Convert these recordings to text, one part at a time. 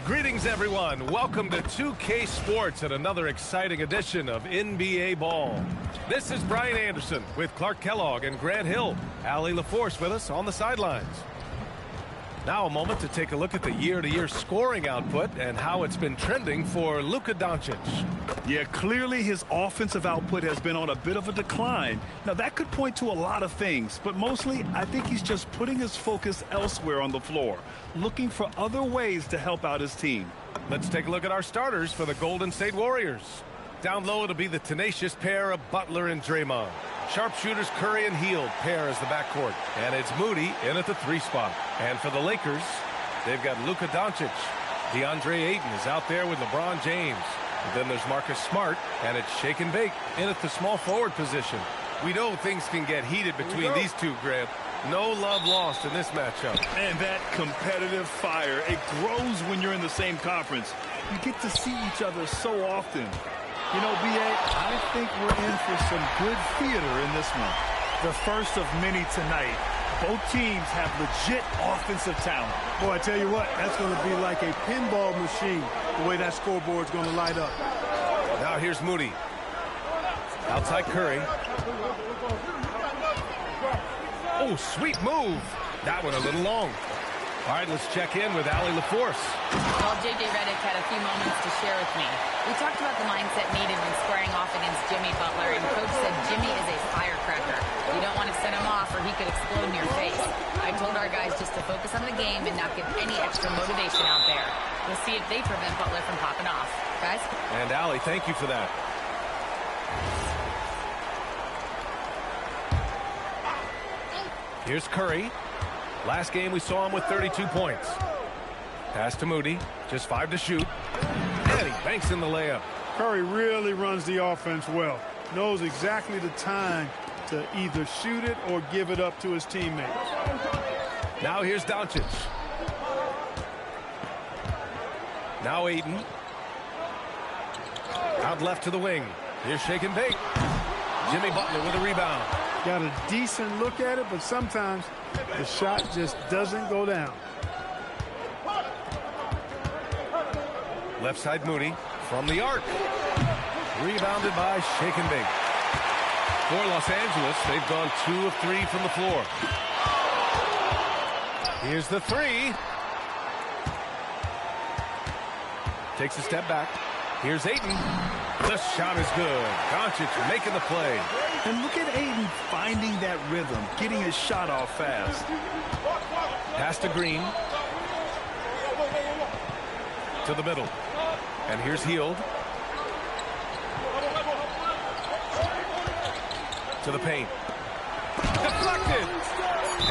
Greetings, everyone. Welcome to 2K Sports and another exciting edition of NBA Ball. This is Brian Anderson with Clark Kellogg and Grant Hill. Allie LaForce with us on the sidelines. Now a moment to take a look at the year-to-year scoring output and how it's been trending for Luka Doncic. Yeah, clearly his offensive output has been on a bit of a decline. Now, that could point to a lot of things, but mostly I think he's just putting his focus elsewhere on the floor, looking for other ways to help out his team. Let's take a look at our starters for the Golden State Warriors. Down low, it'll be the tenacious pair of Butler and Draymond. Sharpshooters Curry and Hield pair as the backcourt. And it's Moody in at the 3 spot. And for the Lakers, they've got Luka Doncic. DeAndre Ayton is out there with LeBron James. And then there's Marcus Smart, and it's Shake and Bake in at the small forward position. We know things can get heated between these two, Grant. No love lost in this matchup. And that competitive fire, it grows when you're in the same conference. You get to see each other so often. You know, B.A., I think we're in for some good theater in this one. The first of many tonight. Both teams have legit offensive talent. Boy, I tell you what, that's going to be like a pinball machine, the way that scoreboard's going to light up. Now here's Moody. Outside Curry. Oh, sweet move. That one a little long. All right, let's check in with Allie LaForce. Well, J.J. Redick had a few moments to share with me. We talked about the mindset needed when squaring off against Jimmy Butler, and Coach said Jimmy is a firecracker. You don't want to set him off or he could explode in your face. I told our guys just to focus on the game and not give any extra motivation out there. We'll see if they prevent Butler from popping off. Guys? And Allie, thank you for that. Here's Curry. Last game we saw him with 32 points. Pass to Moody. Just 5 to shoot. And he banks in the layup. Curry really runs the offense well. Knows exactly the time to either shoot it or give it up to his teammates. Now here's Doncic. Now Ayton. Out left to the wing. Here's Shake and Bake. Jimmy Butler with a rebound. Got a decent look at it, but sometimes the shot just doesn't go down. Left side Moody from the arc. Rebounded by Shake and Bake. For Los Angeles, they've gone 2 of 3 from the floor. Here's the 3. Takes a step back. Here's Ayton. The shot is good. Doncic making the play. And look at Ayton finding that rhythm, getting his shot off fast. Pass to Green. To the middle. And here's Hield. To the paint. Deflected.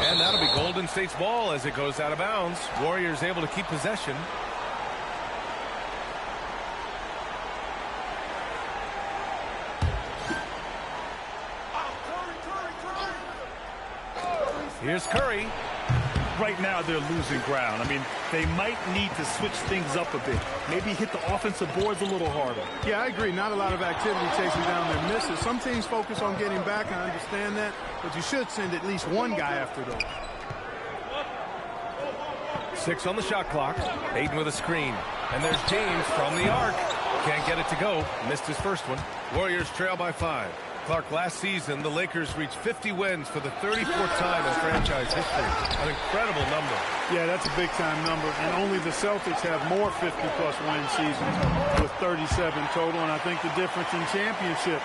And that'll be Golden State's ball as it goes out of bounds. Warriors able to keep possession. Here's Curry. Right now they're losing ground. I mean, they might need to switch things up a bit. Maybe hit the offensive boards a little harder. Yeah, I agree. Not a lot of activity chasing down their misses. Some teams focus on getting back. I understand that. But you should send at least one guy after those. 6 on the shot clock. Ayton with a screen. And there's James from the arc. Can't get it to go. Missed his first one. Warriors trail by 5. Clark, last season, the Lakers reached 50 wins for the 34th time in franchise history. An incredible number. Yeah, that's a big-time number. And only the Celtics have more 50-plus win seasons with 37 total. And I think the difference in championships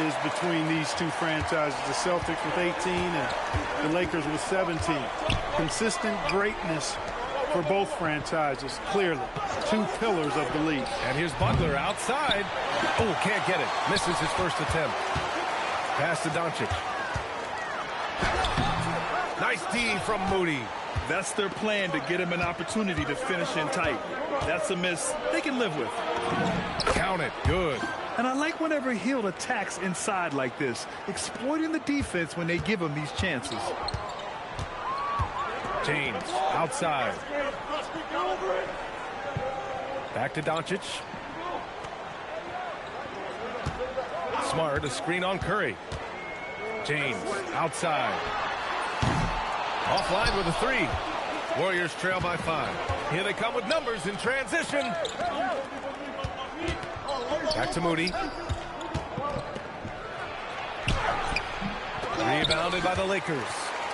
is between these two franchises. The Celtics with 18 and the Lakers with 17. Consistent greatness for both franchises, clearly. 2 pillars of the league. And here's Butler outside. Oh, can't get it. Misses his first attempt. Pass to Doncic. Nice D from Moody. That's their plan, to get him an opportunity to finish in tight. That's a miss they can live with. Count it. Good. And I like whenever Hield attacks inside like this, exploiting the defense when they give him these chances. James outside. Back to Doncic. Smart, a screen on Curry. James outside. Offline with a 3. Warriors trail by 5. Here they come with numbers in transition. Back to Moody. Rebounded by the Lakers.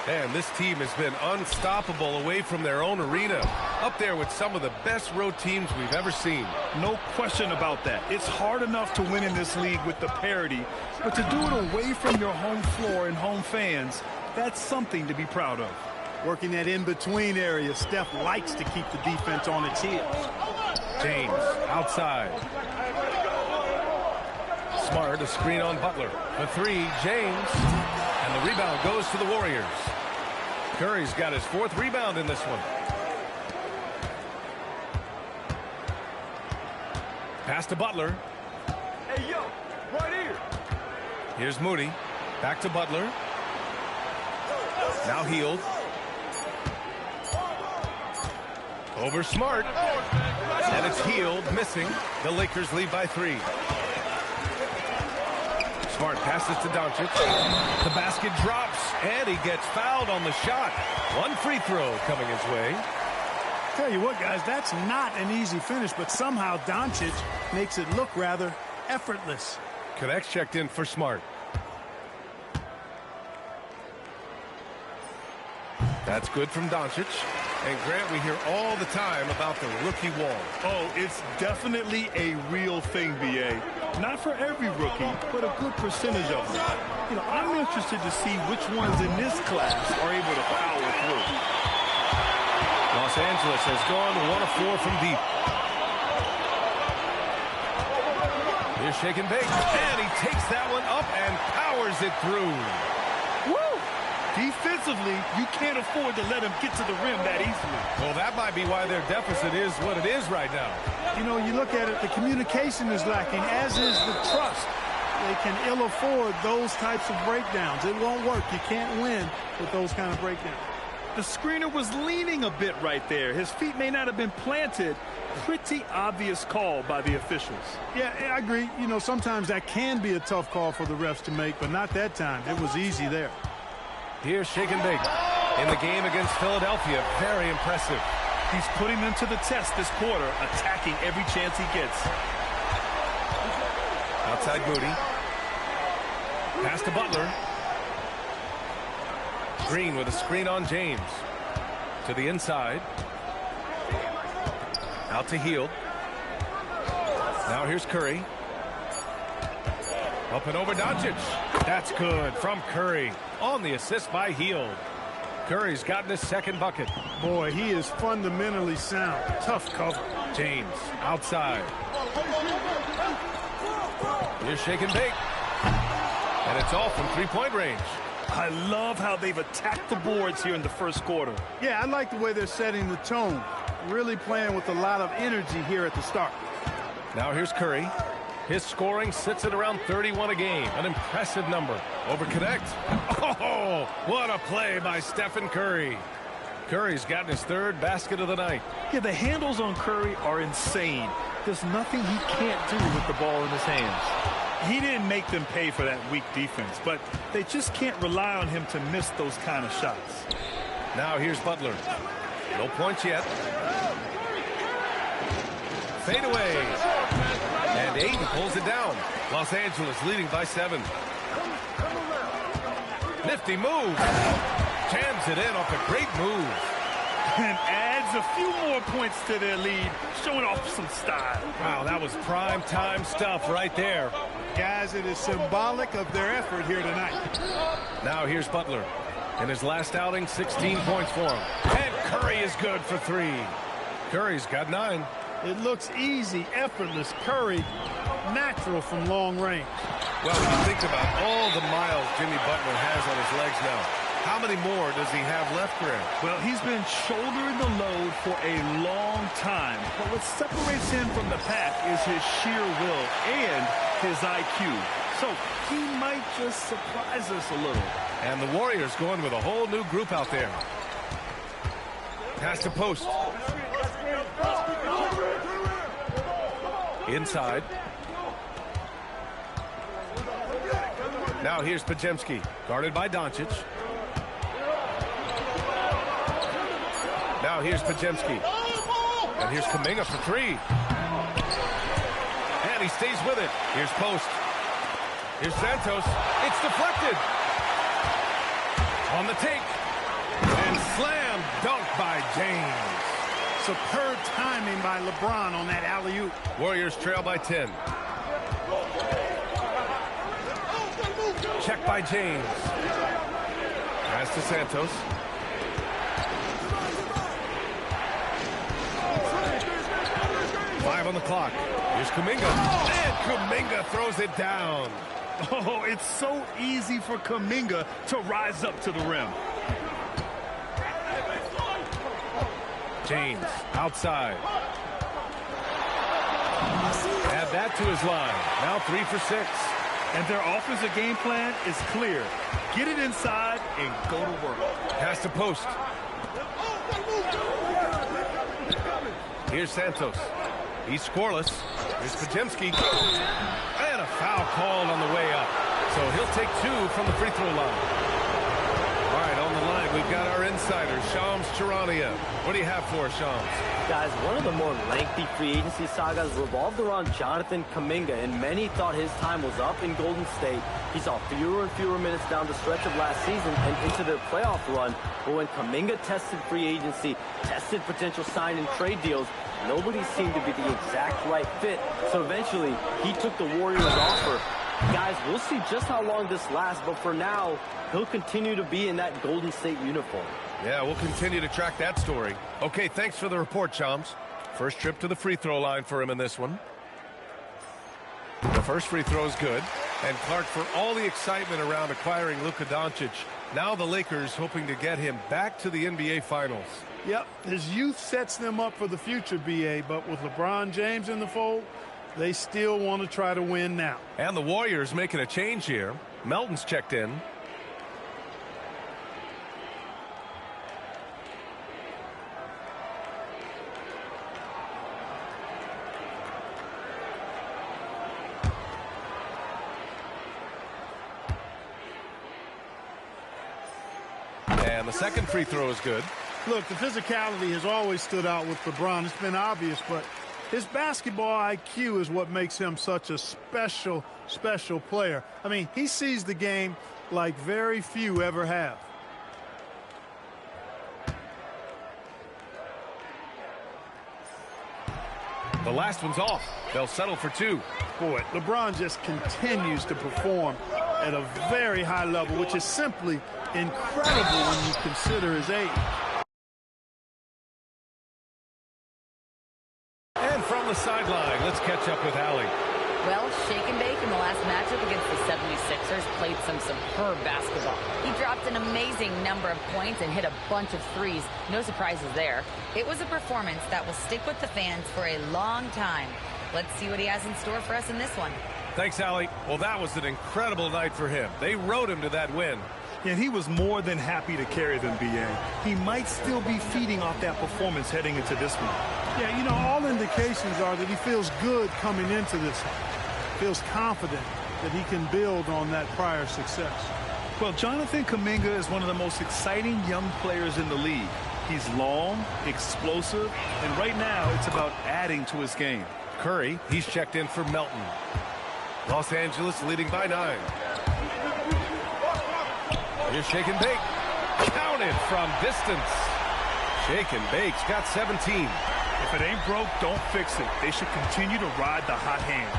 And this team has been unstoppable away from their own arena. Up there with some of the best road teams we've ever seen. No question about that. It's hard enough to win in this league with the parity, but to do it away from your home floor and home fans, that's something to be proud of. Working that in-between area, Steph likes to keep the defense on its heels. James outside. Smart, a screen on Butler. The 3, James. And the rebound goes to the Warriors. Curry's got his 4th rebound in this one. Pass to Butler. Hey, yo, right here. Here's Moody. Back to Butler. Now Hield. Over Smart. And it's Hield missing. The Lakers lead by 3. Smart passes to Doncic. The basket drops, and he gets fouled on the shot. 1 free throw coming his way. Tell you what, guys, that's not an easy finish, but somehow Doncic makes it look rather effortless. Connects checked in for Smart. That's good from Doncic. And Grant, we hear all the time about the rookie wall. Oh, it's definitely a real thing, B.A. Not for every rookie, but a good percentage of them. You know, I'm interested to see which ones in this class are able to power through. Los Angeles has gone 1 of 4 from deep. Here's shake and bake, and he takes that one up and powers it through. Woo! Defensively, you can't afford to let him get to the rim that easily. Well, that might be why their deficit is what it is right now. You know, you look at it, the communication is lacking, as is the trust. They can ill afford those types of breakdowns. It won't work. You can't win with those kind of breakdowns. The screener was leaning a bit right there. His feet may not have been planted. Pretty obvious call by the officials. Yeah, I agree. You know, sometimes that can be a tough call for the refs to make, but not that time. It was easy there. Here's shake and bake. In the game against Philadelphia, very impressive. He's putting them to the test this quarter, attacking every chance he gets. Outside Moody. Pass to Butler. Green with a screen on James. To the inside. Out to Hield. Now here's Curry. Up and over Doncic. That's good from Curry. On the assist by Hield. Curry's gotten his 2nd bucket. Boy, he is fundamentally sound. Tough cover. James outside. Here's shake and bake. And it's all from 3-point range. I love how they've attacked the boards here in the first quarter. Yeah, I like the way they're setting the tone. Really playing with a lot of energy here at the start. Now here's Curry. His scoring sits at around 31 a game. An impressive number. Over connect. Oh, what a play by Stephen Curry. Curry's gotten his 3rd basket of the night. Yeah, the handles on Curry are insane. There's nothing he can't do with the ball in his hands. He didn't make them pay for that weak defense, but they just can't rely on him to miss those kind of shots. Now here's Butler. No points yet. Fade away. And Ayton pulls it down. Los Angeles leading by 7. Nifty move. Jams it in off a great move. And adds a few more points to their lead, showing off some style. Wow, that was prime time stuff right there. Guys, it is symbolic of their effort here tonight. Now here's Butler. In his last outing, 16 points for him. And Curry is good for 3. Curry's got 9. It looks easy, effortless. Curry, natural from long range. Well, when you think about all the miles Jimmy Butler has on his legs now, how many more does he have left, Grant? Well, he's been shouldering the load for a long time. But what separates him from the pack is his sheer will and his IQ. So he might just surprise us a little. And the Warriors going with a whole new group out there. Pass to post. Inside. Now here's Podziemski, guarded by Doncic. Now Now here's Pajemski. And here's Kuminga for three. And he stays with it. Here's Post. Here's Santos. It's deflected. On the take. And slam dunk by James. Superb timing by LeBron on that alley-oop. Warriors trail by 10. Check by James. Pass to Santos. Five on the clock. Here's Kuminga. And Kuminga throws it down. Oh, it's so easy for Kuminga to rise up to the rim. James outside. Add that to his line. Now 3 for 6. And their offensive game plan is clear. Get it inside and go to work. Pass to Post. Here's Santos. He's scoreless. Here's Pajemski. And a foul called on the way up. So he'll take 2 from the free throw line. All right, on the line, we've got our insider, Shams Charania. What do you have for us, Shams? Guys, one of the more lengthy free agency sagas revolved around Jonathan Kuminga, and many thought his time was up in Golden State. He saw fewer and fewer minutes down the stretch of last season and into their playoff run. But when Kuminga tested free agency, tested potential sign and trade deals, nobody seemed to be the exact right fit. So eventually, he took the Warriors' offer. Guys, we'll see just how long this lasts, but for now, he'll continue to be in that Golden State uniform. Yeah, we'll continue to track that story. Okay, thanks for the report, Shams. First trip to the free throw line for him in this one. The first free throw is good. And Clark, for all the excitement around acquiring Luka Doncic, now the Lakers hoping to get him back to the NBA Finals. Yep, his youth sets them up for the future, B.A., but with LeBron James in the fold, they still want to try to win now. And the Warriors making a change here. Melton's checked in. And the second free throw is good. Look, the physicality has always stood out with LeBron. It's been obvious, but his basketball IQ is what makes him such a special player. I mean, he sees the game like very few ever have. The last one's off. They'll settle for 2. Boy, LeBron just continues to perform at a very high level, which is simply incredible when you consider his age. And from the sideline, let's catch up with Allie. Well, shake and bake in the last matchup against the 76ers played some superb basketball. He dropped an amazing number of points and hit a bunch of threes. No surprises there. It was a performance that will stick with the fans for a long time. Let's see what he has in store for us in this one. Thanks, Allie. Well, that was an incredible night for him. They rode him to that win. And he was more than happy to carry them, B.A. He might still be feeding off that performance heading into this one. Yeah, you know, all indications are that he feels good coming into this one. Feels confident that he can build on that prior success. Well, Jonathan Kuminga is one of the most exciting young players in the league. He's long, explosive, and right now it's about adding to his game. Curry, he's checked in for Melton. Los Angeles leading by 9. Here's Shake and Bake. Counted from distance. Shake and Bake's got 17. If it ain't broke, don't fix it. They should continue to ride the hot hand.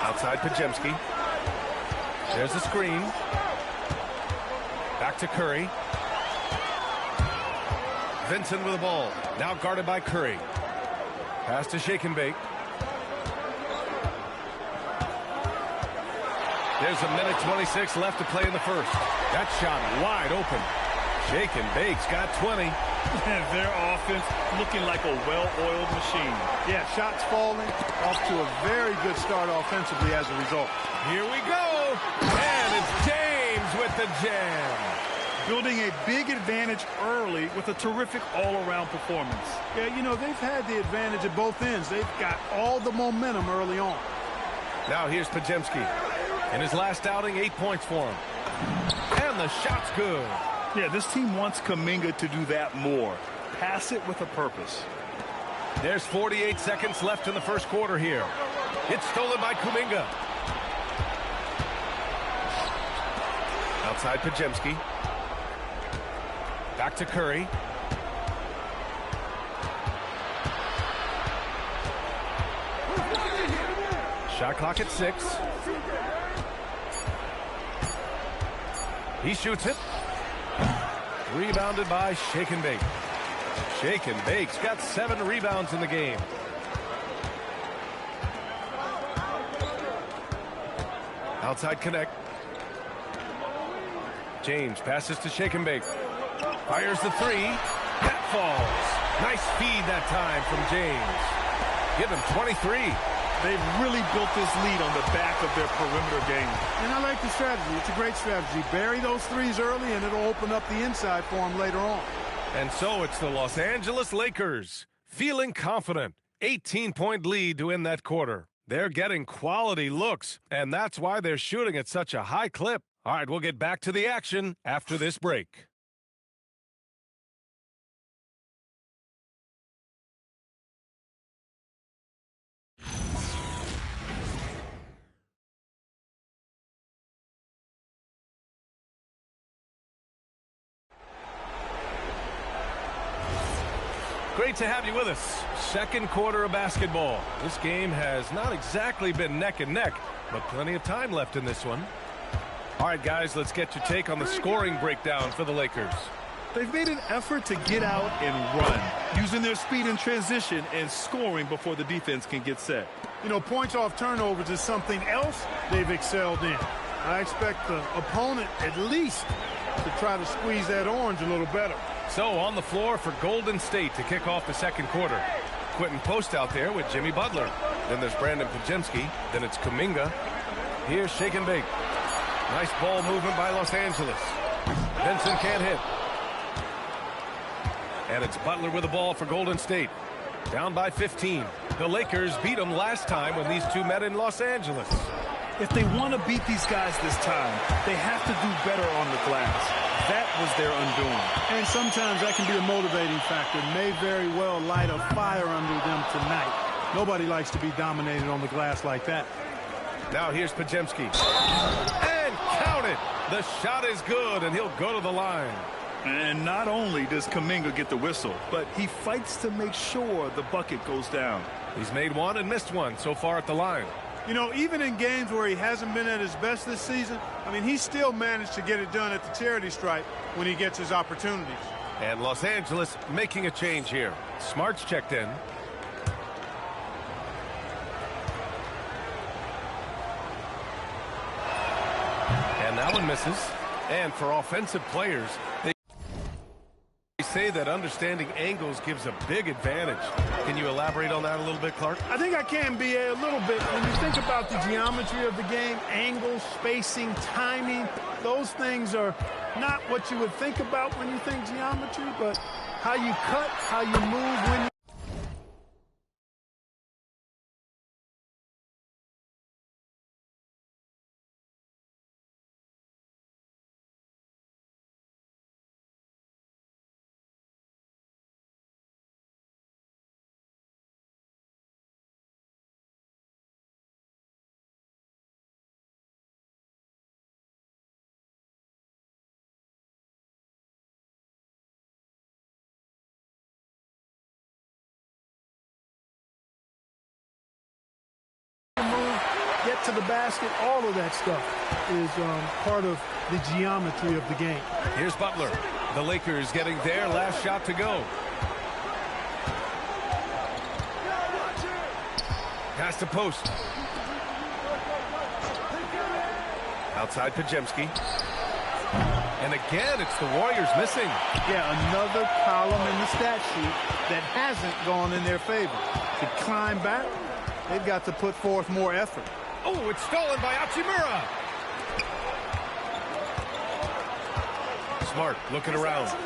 Outside Pajemski. There's a screen. Back to Curry. Vincent with the ball. Now guarded by Curry. Pass to Shake and Bake. There's a minute 26 left to play in the first. That shot wide open. Shake and Bake's got 20. And their offense looking like a well-oiled machine. Yeah, shots falling, off to a very good start offensively as a result. Here we go. And it's James with the jam. Building a big advantage early with a terrific all-around performance. Yeah, you know, they've had the advantage at both ends. They've got all the momentum early on. Now here's Pajemski. In his last outing, 8 points for him. And the shot's good. Yeah, this team wants Kuminga to do that more. Pass it with a purpose. There's 48 seconds left in the first quarter here. It's stolen by Kuminga. Outside Pajemski. Back to Curry. Shot clock at 6. He shoots it. Rebounded by Shake and Bake. Shake and Bake's got 7 rebounds in the game. Outside connect. James passes to Shake and Bake. Fires the 3. That falls. Nice feed that time from James. Give him 23. They've really built this lead on the back of their perimeter game. And I like the strategy. It's a great strategy. Bury those threes early, and it'll open up the inside for them later on. And so it's the Los Angeles Lakers feeling confident. 18-point lead to end that quarter. They're getting quality looks, and that's why they're shooting at such a high clip. All right, we'll get back to the action after this break. Great to have you with us. Second quarter of basketball. This game has not exactly been neck and neck, but plenty of time left in this one. All right, guys, let's get your take on the scoring breakdown for the Lakers. They've made an effort to get out and run, using their speed in transition and scoring before the defense can get set. You know, points off turnovers is something else they've excelled in. I expect the opponent at least to try to squeeze that orange a little better. So on the floor for Golden State to kick off the second quarter. Quentin Post out there with Jimmy Butler. Then there's Brandon Pajemski. Then it's Kuminga. Here's Shake and Bake. Nice ball movement by Los Angeles. Benson can't hit. And it's Butler with the ball for Golden State. Down by 15. The Lakers beat them last time when these two met in Los Angeles. If they want to beat these guys this time, they have to do better on the glass. That was their undoing. And sometimes that can be a motivating factor. May very well light a fire under them tonight. Nobody likes to be dominated on the glass like that. Now here's Pajemski. And count it. The shot is good, and he'll go to the line. And not only does Kuminga get the whistle, but he fights to make sure the bucket goes down. He's made one and missed one so far at the line. You know, even in games where he hasn't been at his best this season, I mean, he still managed to get it done at the charity stripe when he gets his opportunities. And Los Angeles making a change here. Smart's checked in. And that one misses. And for offensive players, they say that understanding angles gives a big advantage. Can you elaborate on that a little bit, Clark? I think I can, B.A., a little bit. When you think about the geometry of the game, angles, spacing, timing, those things are not what you would think about when you think geometry, but how you cut, how you move when you... get to the basket, all of that stuff is part of the geometry of the game. Here's Butler. The Lakers getting their last shot to go. Pass to Post. Outside Pajemski. And again, it's the Warriors missing. Yeah, another column in the stat sheet that hasn't gone in their favor. To climb back, they've got to put forth more effort. Oh, it's stolen by Hachimura. Smart looking around.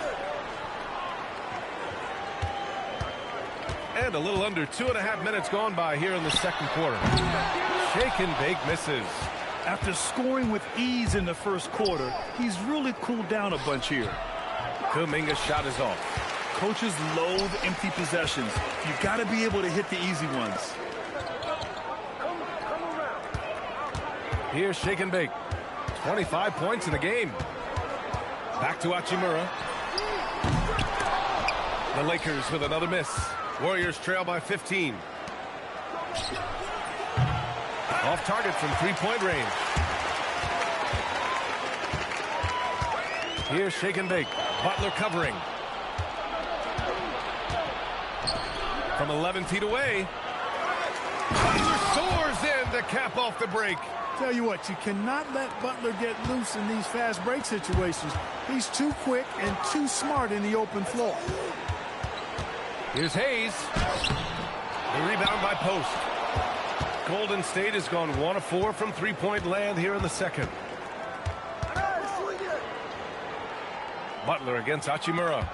And a little under 2.5 minutes gone by here in the second quarter. Shake and Bake misses. After scoring with ease in the first quarter, he's really cooled down a bunch here. Kuminga's shot is off. Coaches loathe empty possessions. You've got to be able to hit the easy ones. Here's shake and bake. 25 points in the game. Back to Hachimura. The Lakers with another miss. Warriors trail by 15. Off target from three-point range. Here's shake and bake. Butler covering. From 11 feet away. Butler soars in to cap off the break. Tell you what, you cannot let Butler get loose in these fast break situations. He's too quick and too smart in the open floor. Here's Hayes. The rebound by Post. Golden State has gone 1 of 4 from three-point land here in the second. Butler against Hachimura.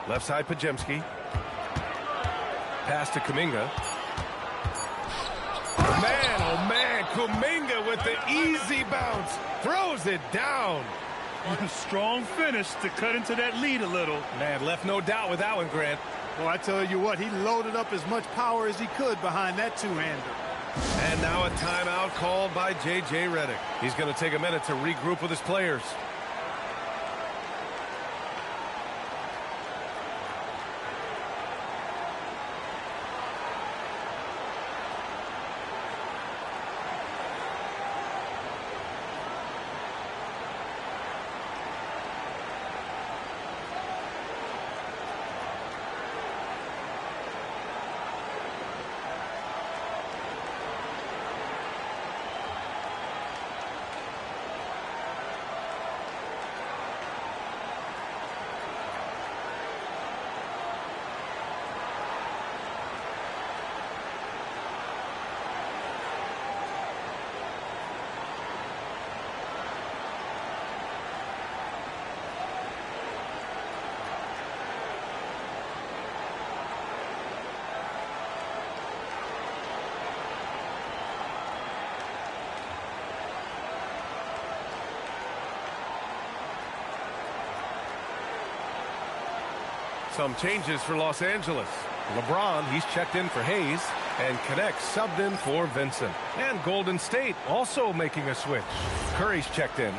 Left side, Pajemski. Pass to Kuminga. Man, oh man, Kuminga with the easy bounce. Throws it down. Strong finish to cut into that lead a little. Man, left no doubt with that one, Grant. Well, I tell you what, he loaded up as much power as he could behind that two-hander. And now a timeout called by J.J. Redick. He's going to take a minute to regroup with his players. Some changes for Los Angeles. LeBron, he's checked in for Hayes, and Connect subbed in for Vincent. And Golden State also making a switch. Curry's checked in.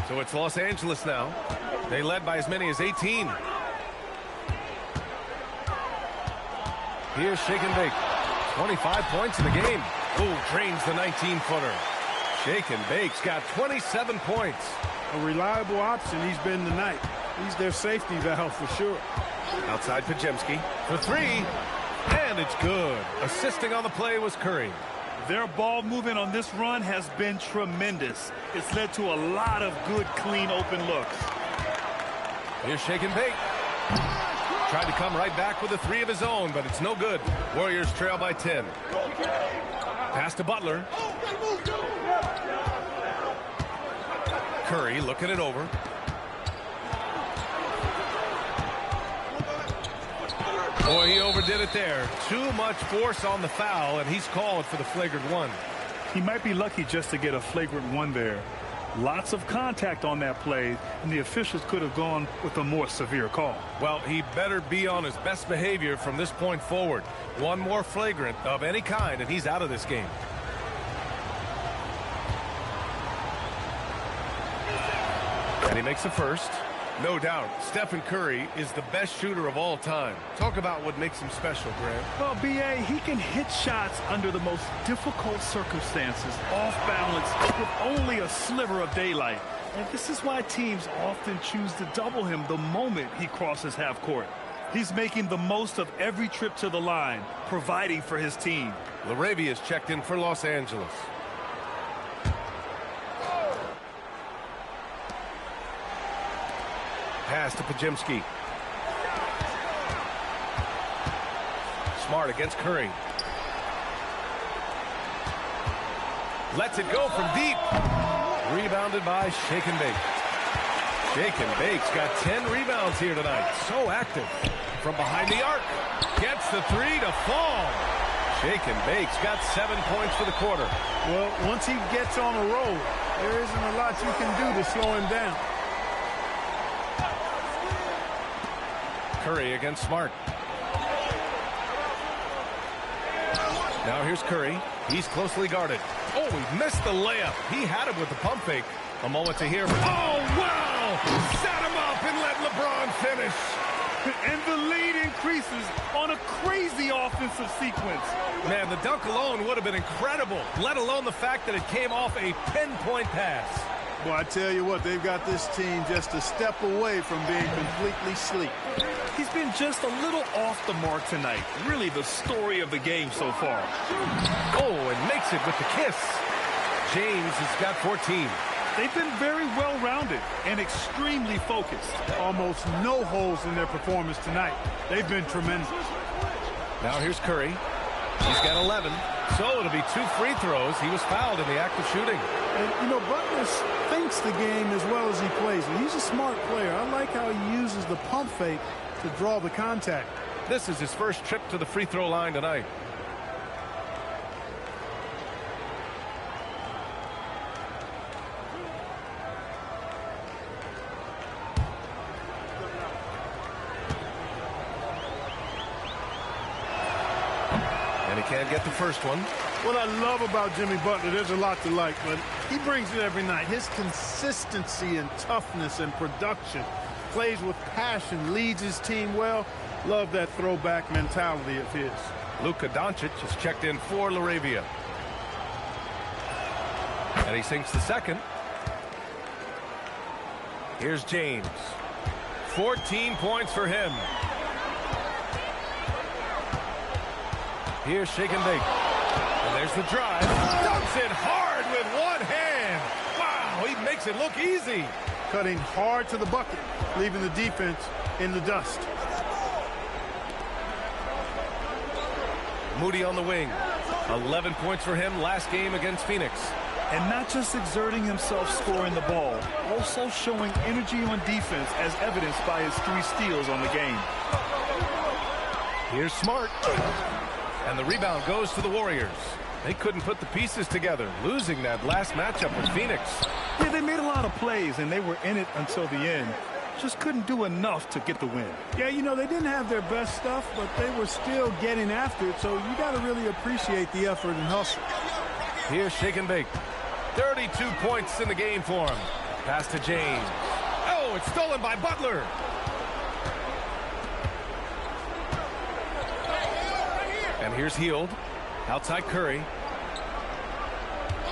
So it's Los Angeles now. They led by as many as 18. Here's shake and bake. 25 points in the game. Oh, drains the 19-footer. Shake and bake's got 27 points. A reliable option he's been tonight. He's their safety valve for sure. Outside Pajemski for three, and it's good. Assisting on the play was Curry. Their ball movement on this run has been tremendous. It's led to a lot of good, clean, open looks. Here's shake and bake. Tried to come right back with a three of his own, but it's no good. Warriors trail by 10. Pass to Butler. Curry looking it over. Boy, he overdid it there. Too much force on the foul, and he's called for the flagrant one. He might be lucky just to get a flagrant one there. Lots of contact on that play, and the officials could have gone with a more severe call. Well, he better be on his best behavior from this point forward. One more flagrant of any kind, and he's out of this game. And he makes the first. No doubt, Stephen Curry is the best shooter of all time. Talk about what makes him special, Grant. Well, B.A., he can hit shots under the most difficult circumstances, off balance, with only a sliver of daylight. And this is why teams often choose to double him the moment he crosses half court. He's making the most of every trip to the line, providing for his team. LaRavia's checked in for Los Angeles. Pass to Pajemski. Smart against Curry. Lets it go from deep. Rebounded by Shake and Bake. Shake and Bake's got 10 rebounds here tonight. So active. From behind the arc. Gets the three to fall. Shake and bake's got 7 points for the quarter. Well, once he gets on a roll, there isn't a lot you can do to slow him down. Curry against Smart. Now here's Curry. He's closely guarded. Oh, he missed the layup. He had it with the pump fake. A moment to hear. Oh, wow! Set him up and let LeBron finish. And the lead increases on a crazy offensive sequence. Man, the dunk alone would have been incredible, let alone the fact that it came off a pinpoint pass. Well, I tell you what, they've got this team just a step away from being completely sleep. He's been just a little off the mark tonight. Really the story of the game so far. Oh, and makes it with the kiss. James has got 14. They've been very well-rounded and extremely focused. Almost no holes in their performance tonight. They've been tremendous. Now here's Curry. He's got 11. So it'll be 2 free throws. He was fouled in the act of shooting. And, you know, Butler thinks the game as well as he plays it. He's a smart player. I like how he uses the pump fake to draw the contact. This is his first trip to the free throw line tonight. And he can't get the first one. What I love about Jimmy Butler, there's a lot to like, but he brings it every night. His consistency and toughness and production. Plays with passion, leads his team well. Love that throwback mentality of his. Luka Doncic has checked in for Laravia. And he sinks the second. Here's James. 14 points for him. Here's Shake and Bake. And there's the drive. Dumps it hard with one hand. Wow, he makes it look easy. Cutting hard to the bucket, leaving the defense in the dust. Moody on the wing. 11 points for him last game against Phoenix. And not just exerting himself scoring the ball, also showing energy on defense as evidenced by his 3 steals on the game. Here's Smart. And the rebound goes to the Warriors. They couldn't put the pieces together, losing that last matchup with Phoenix. Yeah, they made a lot of plays, and they were in it until the end. Just couldn't do enough to get the win. Yeah, you know, they didn't have their best stuff, but they were still getting after it, so you got to really appreciate the effort and hustle. Here's Shake and Bake. 32 points in the game for him. Pass to James. Oh, it's stolen by Butler. And here's Hield. Outside Curry.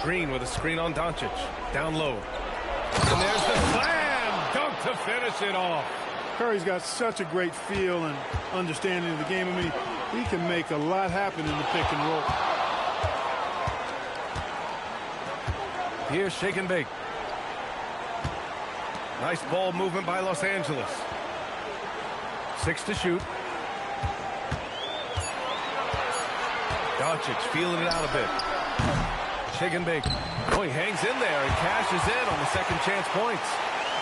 Green with a screen on Doncic. Down low. And there's the slam dunk to finish it off. Curry's got such a great feel and understanding of the game. I mean, he can make a lot happen in the pick and roll. Here's Shake and Bake. Nice ball movement by Los Angeles. 6 to shoot. Doncic feeling it out a bit. Shake and Bake. Oh, he hangs in there and cashes in on the second chance points.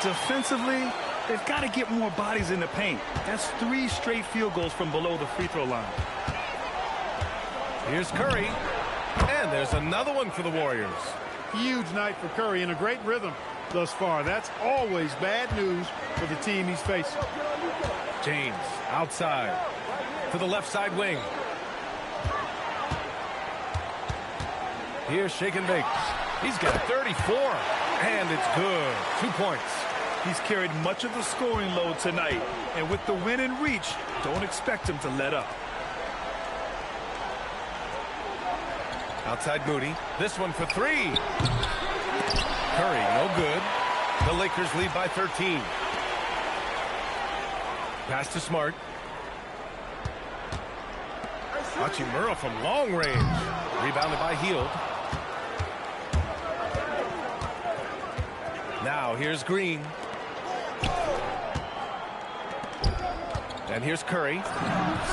Defensively, they've got to get more bodies in the paint. That's 3 straight field goals from below the free throw line. Here's Curry. And there's another one for the Warriors. Huge night for Curry and a great rhythm thus far. That's always bad news for the team he's facing. James outside to the left side wing. Here's Shake and Bake. He's got 34, and it's good. 2 points. He's carried much of the scoring load tonight, and with the win in reach, don't expect him to let up. Outside Moody. This one for 3. Curry, no good. The Lakers lead by 13. Pass to Smart. Hachimura from long range. Rebounded by Hield. Now here's Green. And here's Curry.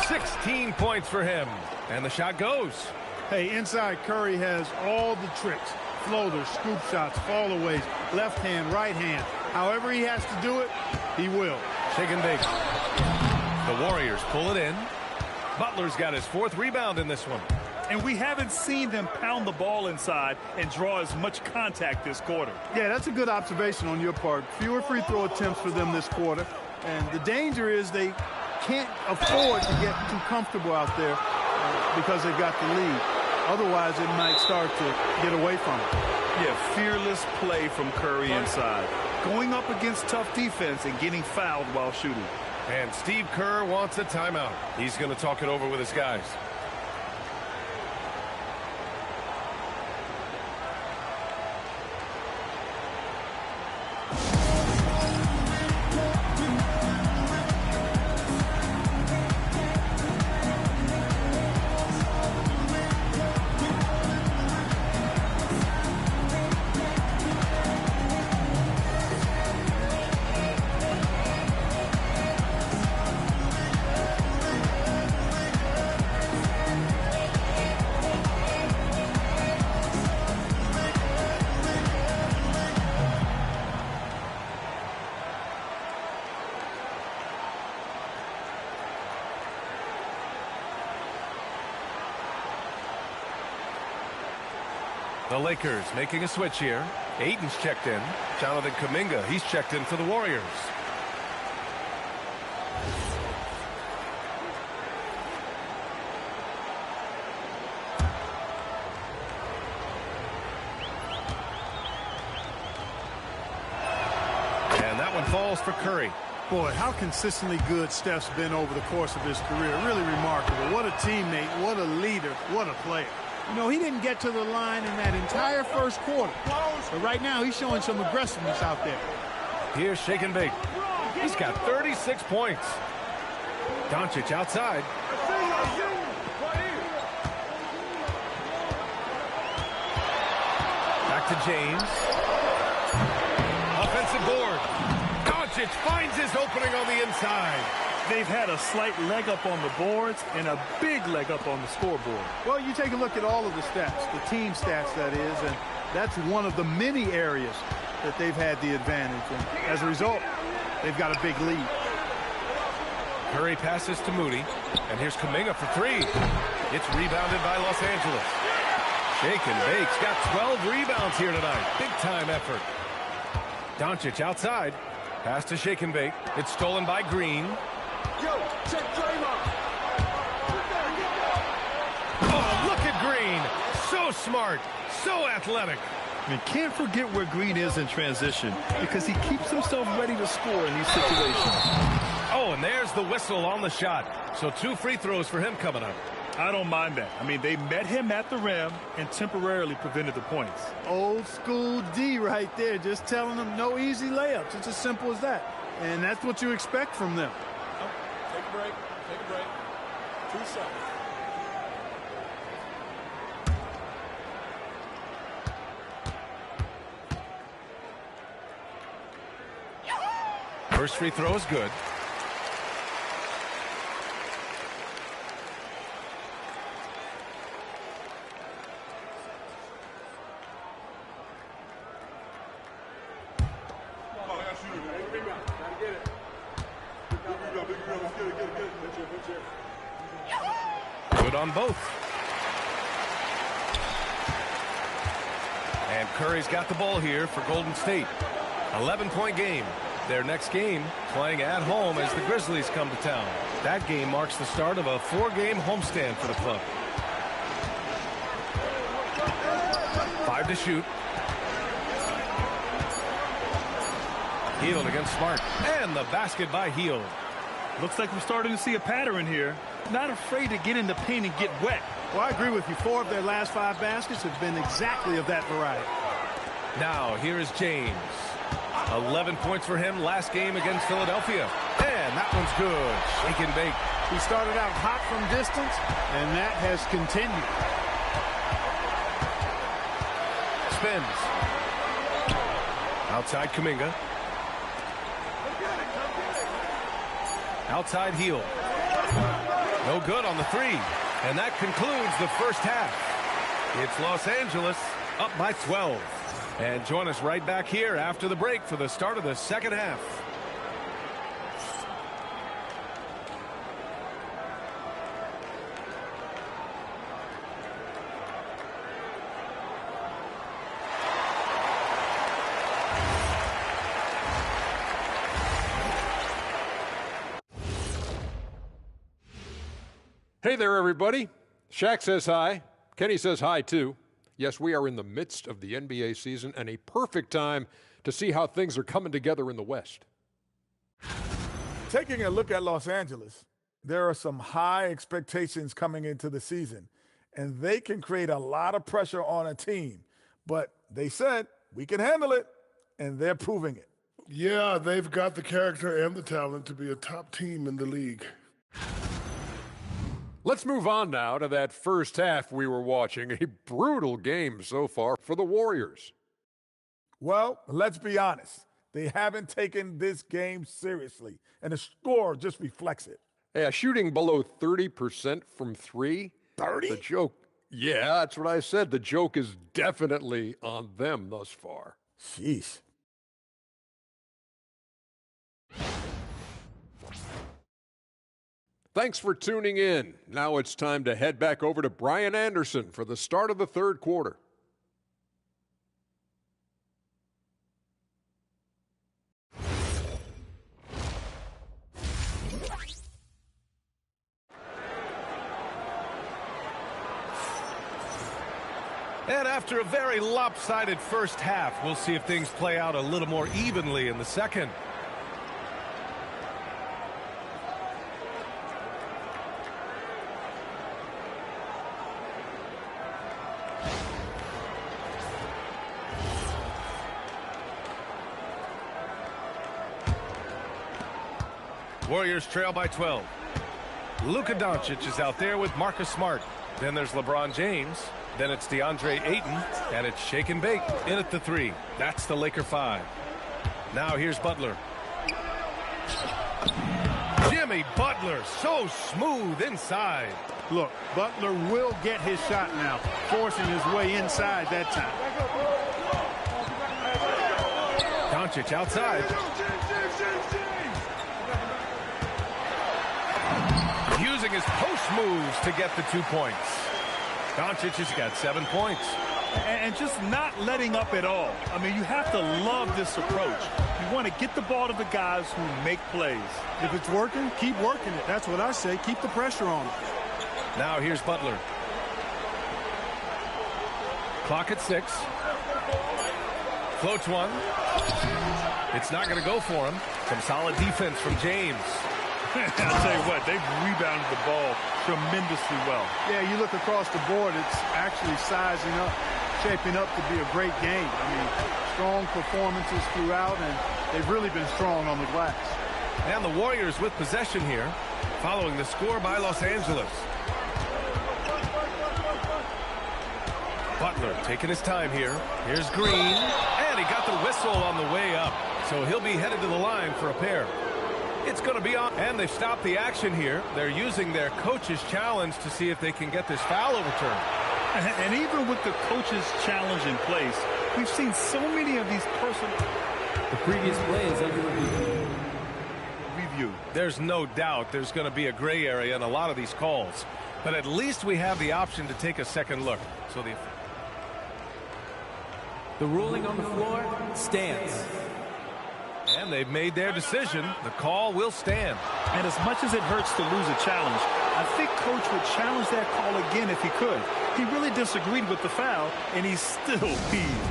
16 points for him. And the shot goes. Hey, inside Curry has all the tricks. Floaters, scoop shots, fallaways, left hand, right hand. However he has to do it, he will. Shake and Bake. The Warriors pull it in. Butler's got his 4th rebound in this one. And we haven't seen them pound the ball inside and draw as much contact this quarter. Yeah, that's a good observation on your part. Fewer free throw attempts for them this quarter. And the danger is they can't afford to get too comfortable out there because they've got the lead. Otherwise, it might start to get away from it. Yeah, fearless play from Curry inside. Going up against tough defense and getting fouled while shooting. And Steve Kerr wants a timeout. He's going to talk it over with his guys. The Lakers making a switch here. Aiton's checked in. Jonathan Kuminga, he's checked in for the Warriors. And that one falls for Curry. Boy, how consistently good Steph's been over the course of his career. Really remarkable. What a teammate, what a leader, what a player. You know, he didn't get to the line in that entire first quarter. But right now, he's showing some aggressiveness out there. Here's Shake and Bake. He's got 36 points. Doncic outside. Back to James. Offensive board. Doncic finds his opening on the inside. They've had a slight leg up on the boards and a big leg up on the scoreboard. Well, you take a look at all of the stats, the team stats, that is, and that's one of the many areas that they've had the advantage. And as a result, they've got a big lead. Curry passes to Moody, and here's Kuminga for three. It's rebounded by Los Angeles. Shake and Bake's got 12 rebounds here tonight. Big-time effort. Doncic outside. Pass to Shake and Bake. It's stolen by Green. Oh, look at Green. So smart, so athletic. You can't forget where Green is in transition because he keeps himself ready to score in these situations. Oh, and there's the whistle on the shot. So 2 free throws for him coming up. I don't mind that. I mean, they met him at the rim and temporarily prevented the points. Old school D right there, just telling them no easy layups. It's as simple as that. And that's what you expect from them. Take a break. Take a break. 2 seconds. First free throw is good. Good on both. And Curry's got the ball here for Golden State. 11-point game. Their next game playing at home as the Grizzlies come to town. That game marks the start of a 4-game homestand for the club. 5 to shoot. Hield against Smart. And the basket by Hield. Looks like we're starting to see a pattern here. Not afraid to get in the paint and get wet. Well, I agree with you. 4 of their last 5 baskets have been exactly of that variety. Now, here is James. 11 points for him last game against Philadelphia. And that one's good. Shake and bake. He started out hot from distance, and that has continued. Spins. Outside Kuminga. Outside Hield. No good on the 3. And that concludes the first half. It's Los Angeles up by 12. And join us right back here after the break for the start of the second half. Hey there, everybody. Shaq says hi. Kenny says hi, too. Yes, we are in the midst of the NBA season and a perfect time to see how things are coming together in the West. Taking a look at Los Angeles, there are some high expectations coming into the season, and they can create a lot of pressure on a team. But they said, we can handle it, and they're proving it. Yeah, they've got the character and the talent to be a top team in the league. Let's move on now to that first half we were watching. A brutal game so far for the Warriors. Well, let's be honest. They haven't taken this game seriously, and the score just reflects it. Yeah, shooting below 30% from three. 30? The joke. Yeah, that's what I said. The joke is definitely on them thus far. Jeez. Thanks for tuning in. Now it's time to head back over to Brian Anderson for the start of the third quarter. And after a very lopsided first half, we'll see if things play out a little more evenly in the second. Warriors trail by 12. Luka Doncic is out there with Marcus Smart. Then there's LeBron James. Then it's DeAndre Ayton, and it's shake and bake in at the three. That's the Laker 5. Now here's Butler. Jimmy Butler, so smooth inside. Look, Butler will get his shot now, forcing his way inside that time. Doncic outside. Using his post moves to get the 2 points. Doncic has got 7 points. And just not letting up at all. I mean, you have to love this approach. You want to get the ball to the guys who make plays. If it's working, keep working it. That's what I say. Keep the pressure on him. Now here's Butler. Clock at 6. Floats one. It's not going to go for him. Some solid defense from James. I'll tell you what, they've rebounded the ball tremendously well. Yeah, you look across the board, it's actually sizing up, shaping up to be a great game. I mean, strong performances throughout, and they've really been strong on the glass. And the Warriors with possession here, following the score by Los Angeles. Butler taking his time here. Here's Green, and he got the whistle on the way up. So he'll be headed to the line for a pair. It's going to be on, and they've stopped the action here. They're using their coach's challenge to see if they can get this foul overturned. And even with the coach's challenge in place, we've seen so many of these personal... The previous play is under review. There's no doubt there's going to be a gray area in a lot of these calls. But at least we have the option to take a second look. So the ruling on the floor stands. And they've made their decision. The call will stand. And as much as it hurts to lose a challenge, I think Coach would challenge that call again if he could. He really disagreed with the foul, and he's still peeved.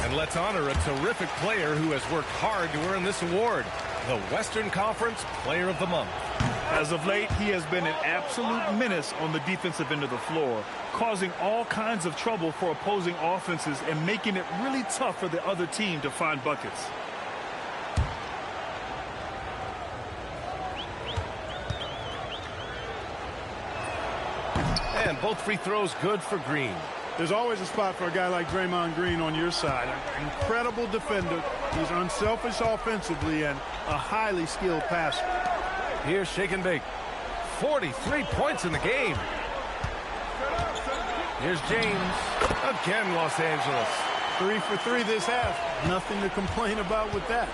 And let's honor a terrific player who has worked hard to earn this award. the Western Conference Player of the Month. As of late, he has been an absolute menace on the defensive end of the floor, causing all kinds of trouble for opposing offenses and making it really tough for the other team to find buckets. And both free throws good for Green. There's always a spot for a guy like Draymond Green on your side. An incredible defender. He's unselfish offensively and a highly skilled passer. Here's Shake and Bake. 43 points in the game. Here's James. Again, Los Angeles. 3 for 3 this half. Nothing to complain about with that.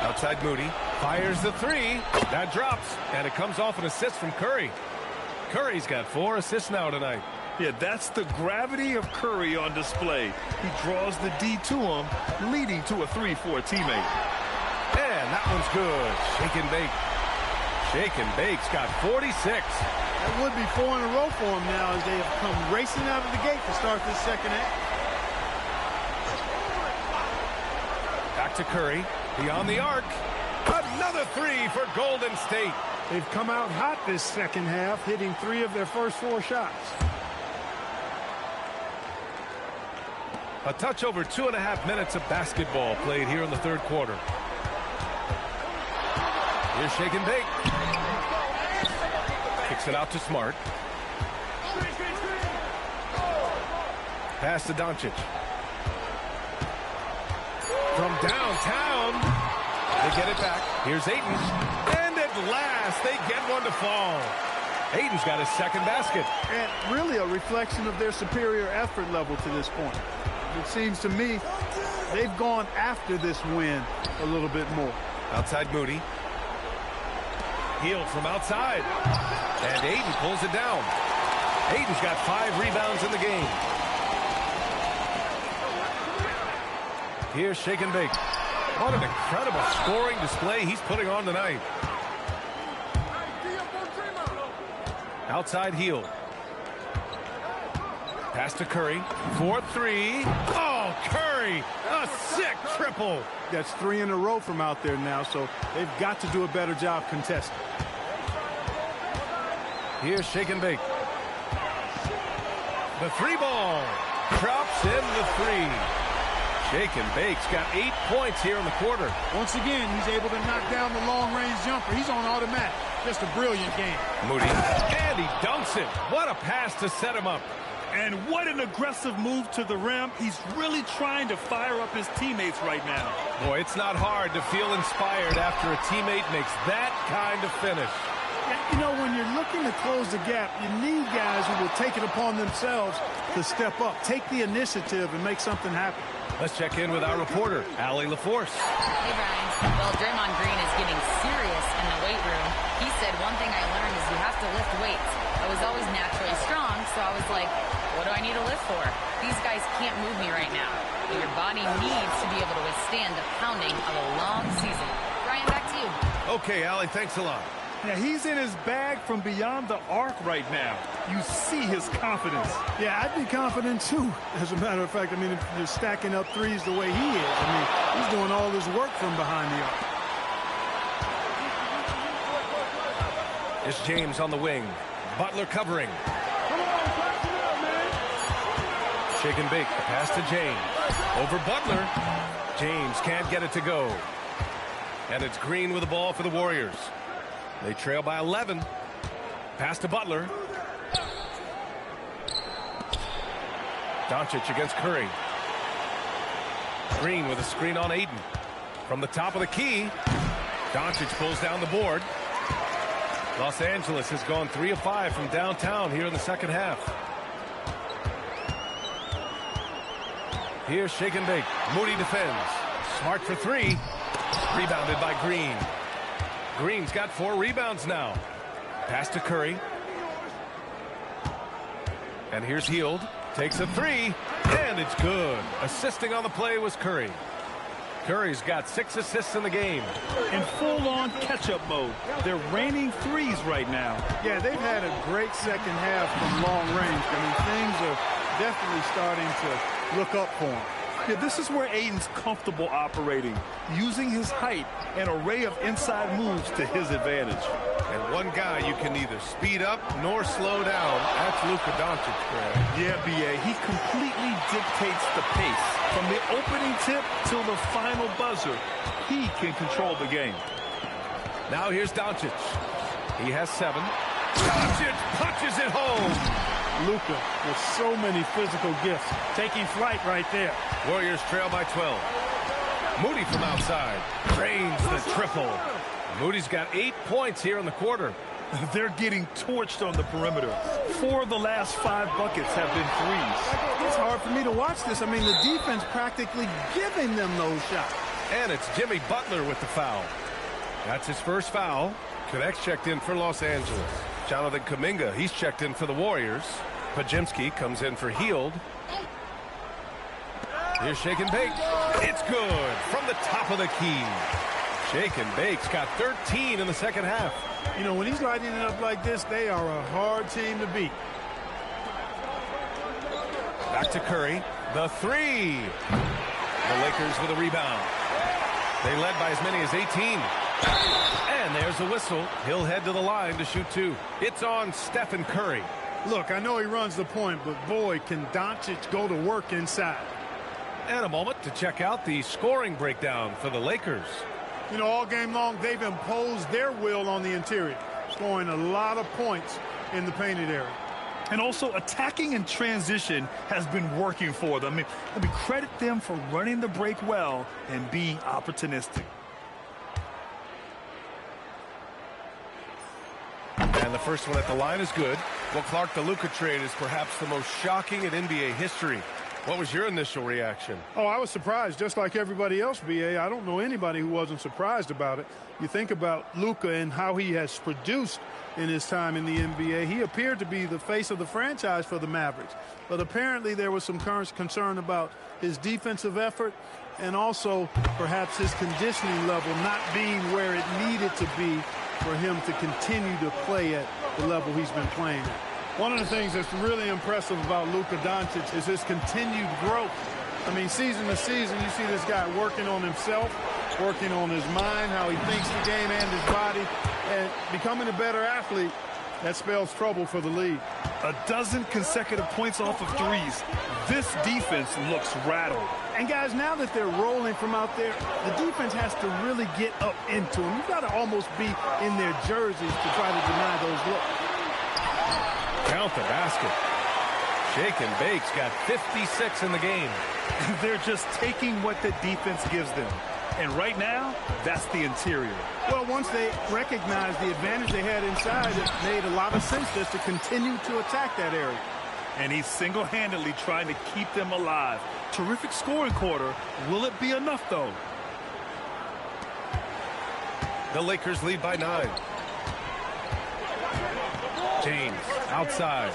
Outside Moody. Fires the three. That drops. And it comes off an assist from Curry. Curry's got 4 assists now tonight. Yeah, that's the gravity of Curry on display. He draws the D to him, leading to a 3 for a teammate. And that one's good. Shake and Bake. Shake and Bake's got 46. That would be 4 in a row for him now as they have come racing out of the gate to start this second half. Back to Curry. Beyond the arc. Another 3 for Golden State. They've come out hot this second half, hitting 3 of their first 4 shots. A touch over 2.5 minutes of basketball played here in the third quarter. Here's Shake and Bake. Kicks it out to Smart. Pass to Doncic. From downtown, they get it back. Here's Ayton. And at last, they get one to fall. Ayton's got his second basket. And really a reflection of their superior effort level to this point. It seems to me they've gone after this win a little bit more. Outside Moody. Hield from outside. And Ayton pulls it down. Ayton's got 5 rebounds in the game. Here's Shake and Bake. What an incredible scoring display he's putting on tonight. Outside Hield. Pass to Curry. 4-3. Oh, Curry! A sick triple. That's 3 in a row from out there now, so they've got to do a better job contesting. Here's Shake and Bake. The 3 ball. Drops in the 3. Shake and Bake's got 8 points here in the quarter. Once again, he's able to knock down the long-range jumper. He's on automatic. Just a brilliant game. Moody. And he dunks it. What a pass to set him up. And what an aggressive move to the rim. He's really trying to fire up his teammates right now. Boy, it's not hard to feel inspired after a teammate makes that kind of finish. You know, when you're looking to close the gap, you need guys who will take it upon themselves to step up, take the initiative, and make something happen. Let's check in with our reporter, Allie LaForce. Hey, Brian. Well, Draymond Green is getting serious in the weight room. He said, one thing I learned is you have to lift weights. I was always naturally strong, so I was like, what do I need to lift for? These guys can't move me right now. But your body needs to be able to withstand the pounding of a long season. Brian, back to you. Okay, Allie, thanks a lot. Now, he's in his bag from beyond the arc right now. You see his confidence. Yeah, I'd be confident, too. As a matter of fact, I mean, if you're stacking up threes the way he is, I mean, he's doing all his work from behind the arc. It's James on the wing. Butler covering. Shake and Bake. The pass to James. Over Butler. James can't get it to go. And it's Green with the ball for the Warriors. They trail by 11. Pass to Butler. Doncic against Curry. Green with a screen on Ayton. From the top of the key, Doncic pulls down the board. Los Angeles has gone 3 of 5 from downtown here in the second half. Here's Shake and Bake. Moody defends. Smart for 3. Rebounded by Green. Green's got 4 rebounds now. Pass to Curry. And here's Hield. Takes a 3. And it's good. Assisting on the play was Curry. Curry's got 6 assists in the game. In full-on catch-up mode. They're raining threes right now. Yeah, they've had a great second half from long range. I mean, things are definitely starting to look up for them. Yeah, this is where Aiden's comfortable operating, using his height and array of inside moves to his advantage. And one guy you can neither speed up nor slow down. That's Luka Doncic, Greg. Yeah, B.A., he completely dictates the pace. From the opening tip till the final buzzer, he can control the game. Now here's Doncic. He has 7. Doncic punches it home. Luka with so many physical gifts, taking flight right there. Warriors trail by 12. Moody from outside drains the triple. Moody's got 8 points here in the quarter. They're getting torched on the perimeter. 4 of the last 5 buckets have been threes. It's hard for me to watch this. I mean, the defense practically giving them those shots. And it's Jimmy Butler with the foul. That's his first foul. Connects checked in for Los Angeles. Jonathan Kuminga, he's checked in for the Warriors. Pajimski comes in for Hield. Here's Shake and Bake. It's good from the top of the key. Shake and Bake's got 13 in the second half. You know, when he's lighting it up like this, they are a hard team to beat. Back to Curry. The 3. The Lakers with a rebound. They led by as many as 18. And there's a whistle. He'll head to the line to shoot 2. It's on Stephen Curry. Look, I know he runs the point, but boy, can Doncic go to work inside. And a moment to check out the scoring breakdown for the Lakers. You know, all game long, they've imposed their will on the interior, scoring a lot of points in the painted area. And also, attacking in transition has been working for them. I mean, credit them for running the break well and being opportunistic. And the first one at the line is good. Well, Clark, the Luka trade is perhaps the most shocking in NBA history. What was your initial reaction? Oh, I was surprised, just like everybody else, B.A. I don't know anybody who wasn't surprised about it. You think about Luka and how he has produced in his time in the NBA. He appeared to be the face of the franchise for the Mavericks. But apparently there was some concern about his defensive effort and also perhaps his conditioning level not being where it needed to be for him to continue to play at the level he's been playing at. One of the things that's really impressive about Luka Doncic is his continued growth. I mean, season to season, you see this guy working on himself, working on his mind, how he thinks the game and his body, and becoming a better athlete. That spells trouble for the league. 12 consecutive points off of threes. This defense looks rattled. And guys, now that they're rolling from out there, the defense has to really get up into them. You've got to almost be in their jerseys to try to deny those looks. Count the basket. Shake and Bake's got 56 in the game. They're just taking what the defense gives them. And right now, that's the interior. Well, once they recognized the advantage they had inside, it made a lot of sense just to continue to attack that area. And he's single-handedly trying to keep them alive. Terrific scoring quarter. Will it be enough, though? The Lakers lead by 9. James outside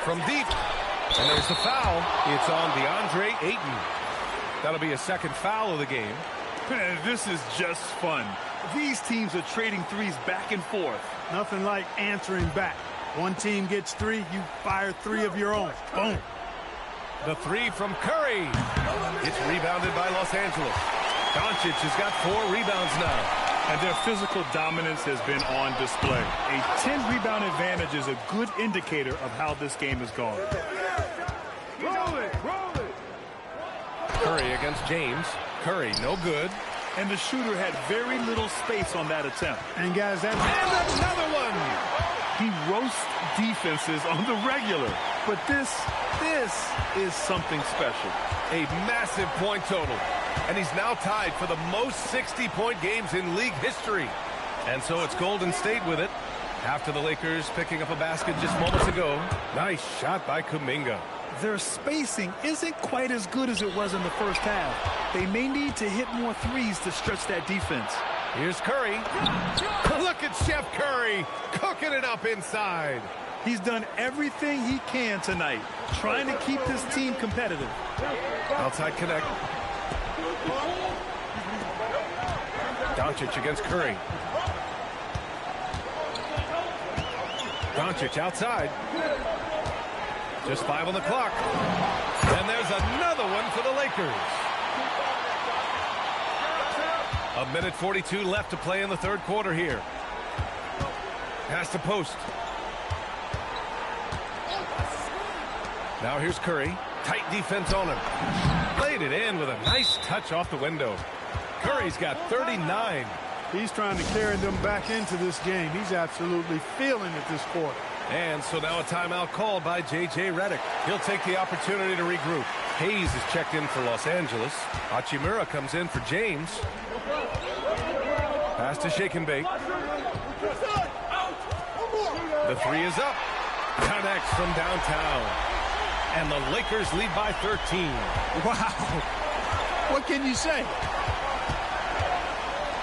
from deep. And there's the foul. It's on DeAndre Ayton. That'll be a second foul of the game. This is just fun. These teams are trading threes back and forth. Nothing like answering back. One team gets 3, you fire 3 of your own. Boom. The 3 from Curry. It's rebounded by Los Angeles. Doncic has got 4 rebounds now. And their physical dominance has been on display. A 10-rebound advantage is a good indicator of how this game has gone. Roll it, roll it. Curry against James. Curry, no good. And the shooter had very little space on that attempt. And guys, that's another one. He roasts defenses on the regular. But this is something special. A massive point total. And he's now tied for the most 60-point games in league history. And so it's Golden State with it. After the Lakers picking up a basket just moments ago. Nice shot by Kuminga. Their spacing isn't quite as good as it was in the first half. They may need to hit more threes to stretch that defense. Here's Curry. Look at Chef Curry cooking it up inside. He's done everything he can tonight, trying to keep this team competitive. Outside connect. Doncic against Curry. Doncic outside. Just 5 on the clock. And there's another one for the Lakers. 1:42 left to play in the third quarter here. Pass to post. Now here's Curry. Tight defense on him. Played it in with a nice touch off the window. Curry's got 39. He's trying to carry them back into this game. He's absolutely feeling it this quarter. And so now a timeout called by J.J. Redick. He'll take the opportunity to regroup. Hayes is checked in for Los Angeles. Hachimura comes in for James. Pass to Shake and Bake. The three is up. Connects from downtown. And the Lakers lead by 13. Wow. What can you say?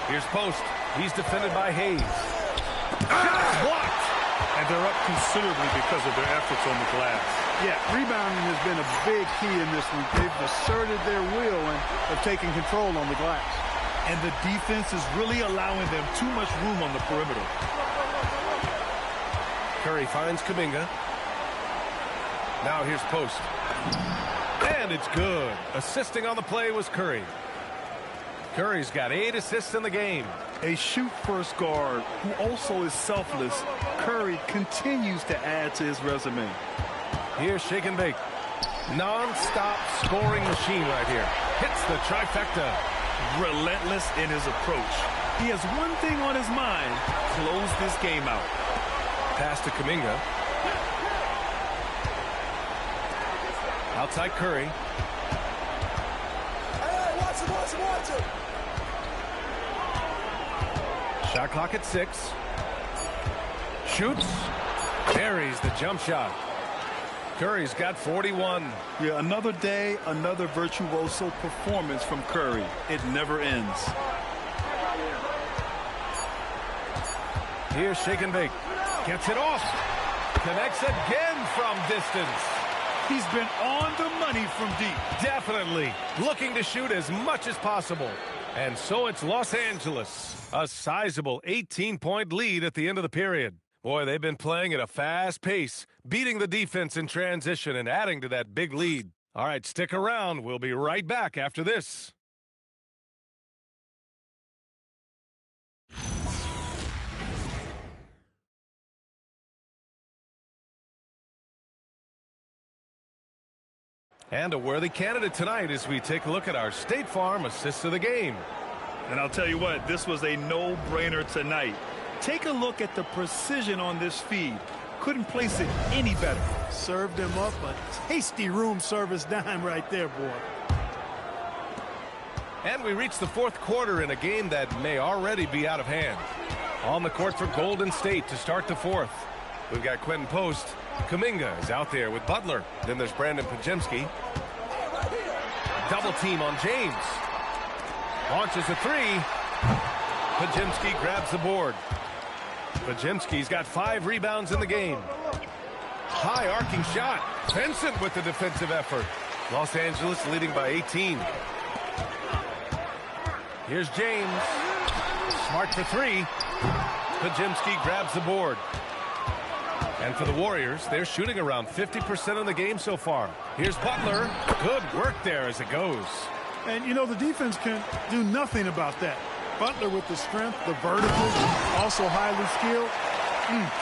Here's Post. He's defended by Hayes. Shot blocked. And they're up considerably because of their efforts on the glass. Yeah, rebounding has been a big key in this one. They've asserted their will and have taken control on the glass. And the defense is really allowing them too much room on the perimeter. Curry finds Kuminga. Now here's Post. And it's good. Assisting on the play was Curry. Curry's got 8 assists in the game. A shoot-first guard who also is selfless. Curry continues to add to his resume. Here's Shake and Bake. Non-stop scoring machine right here. Hits the trifecta. Relentless in his approach. He has one thing on his mind. Close this game out. Pass to Kuminga. Outside Curry. Hey, watch him. Shot clock at 6. Shoots. Buries the jump shot. Curry's got 41. Yeah, another day, another virtuoso performance from Curry. It never ends. Here's Shake and Bake. Gets it off. Connects again from distance. He's been on the money from deep. Definitely. Looking to shoot as much as possible. And so it's Los Angeles. A sizable 18-point lead at the end of the period. Boy, they've been playing at a fast pace, beating the defense in transition and adding to that big lead. All right, stick around. We'll be right back after this. And a worthy candidate tonight as we take a look at our State Farm assist of the game. And I'll tell you what, this was a no-brainer tonight. Take a look at the precision on this feed. Couldn't place it any better. Served him up a tasty room service dime right there, boy. And we reach the fourth quarter in a game that may already be out of hand. On the court for Golden State to start the fourth. We've got Quentin Post. Kuminga is out there with Butler. Then there's Brandon Podziemski. Double team on James. Launches a three. Podziemski grabs the board. Podziemski's got 5 rebounds in the game. High arcing shot. Vincent with the defensive effort. Los Angeles leading by 18. Here's James. Smart for 3. Podziemski grabs the board. And for the Warriors, they're shooting around 50% of the game so far. Here's Butler. Good work there as it goes. And, you know, the defense can do nothing about that. Butler with the strength, the vertical, also highly skilled.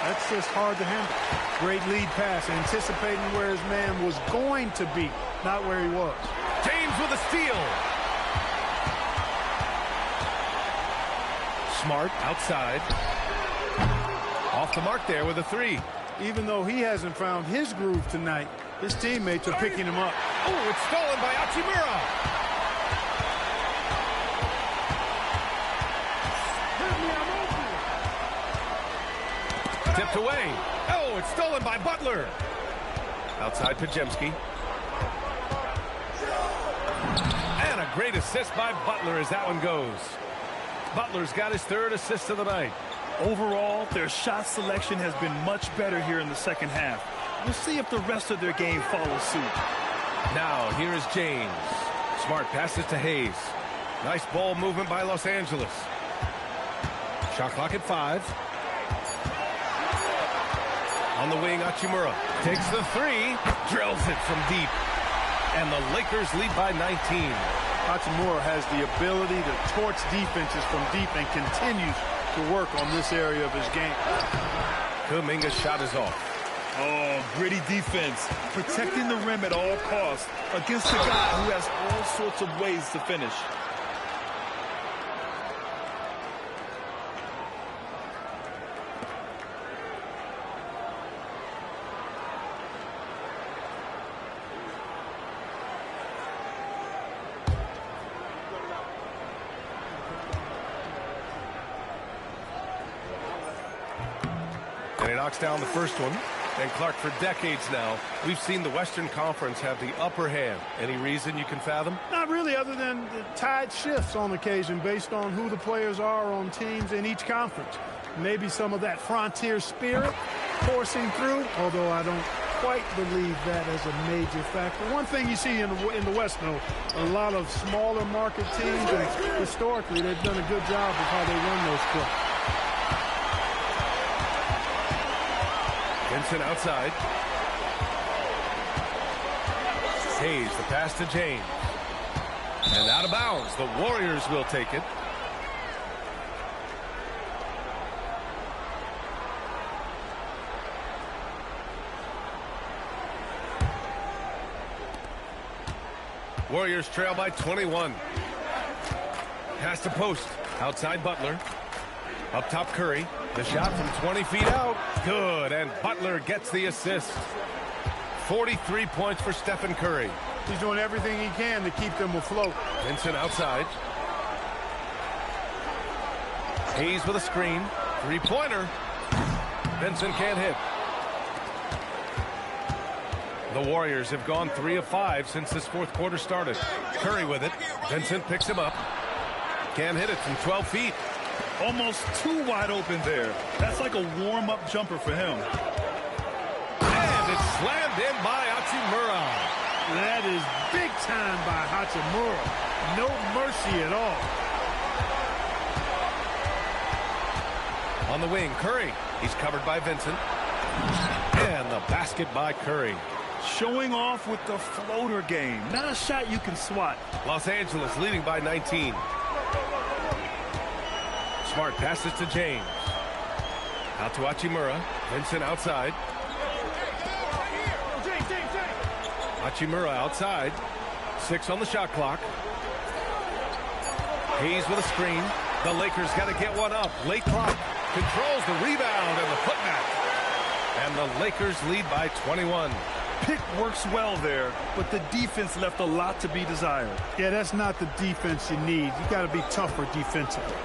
That's just hard to handle. Great lead pass, anticipating where his man was going to be, not where he was. James with a steal. Smart outside. Off the mark there with a 3. Even though he hasn't found his groove tonight, his teammates are picking him up. Oh, it's stolen by Hachimura. Tipped away. Oh, it's stolen by Butler. Outside Podziemski. And a great assist by Butler as that one goes. Butler's got his 3rd assist of the night. Overall, their shot selection has been much better here in the second half. We'll see if the rest of their game follows suit. Now, here is James. Smart passes to Hayes. Nice ball movement by Los Angeles. Shot clock at 5. On the wing, Hachimura. Takes the three, drills it from deep. And the Lakers lead by 19. Hachimura has the ability to torch defenses from deep and continues to work on this area of his game. Kuminga's shot is off. Oh, gritty defense. Protecting the rim at all costs against a guy who has all sorts of ways to finish. And he knocks down the first one. And Clark, for decades now, we've seen the Western Conference have the upper hand. Any reason you can fathom? Not really, other than the tide shifts on occasion based on who the players are on teams in each conference. Maybe some of that frontier spirit coursing through, although I don't quite believe that as a major factor. One thing you see in the West, though, a lot of smaller market teams, and historically they've done a good job of how they run those clubs. Vincent outside. Hayes, the pass to James. And out of bounds. The Warriors will take it. Warriors trail by 21. Pass to post. Outside Butler. Up top Curry. The shot from 20 feet out. Good. And Butler gets the assist. 43 points for Stephen Curry. He's doing everything he can to keep them afloat. Vincent outside. Hayes with a screen. Three-pointer. Vincent can't hit. The Warriors have gone 3 of 5 since this fourth quarter started. Curry with it. Vincent picks him up. Can't hit it from 12 feet. Almost too wide open there. That's like a warm-up jumper for him. And it's slammed in by Hachimura. That is big time by Hachimura. No mercy at all. On the wing, Curry. He's covered by Vincent. And the basket by Curry. Showing off with the floater game. Not a shot you can swat. Los Angeles leading by 19. Smart passes to James. Out to Hachimura. Vincent outside. Hachimura outside. 6 on the shot clock. Hayes with a screen. The Lakers got to get one up. Late clock. Controls the rebound and the putback. And the Lakers lead by 21. Pick works well there, but the defense left a lot to be desired. Yeah, that's not the defense you need. You got to be tougher defensively.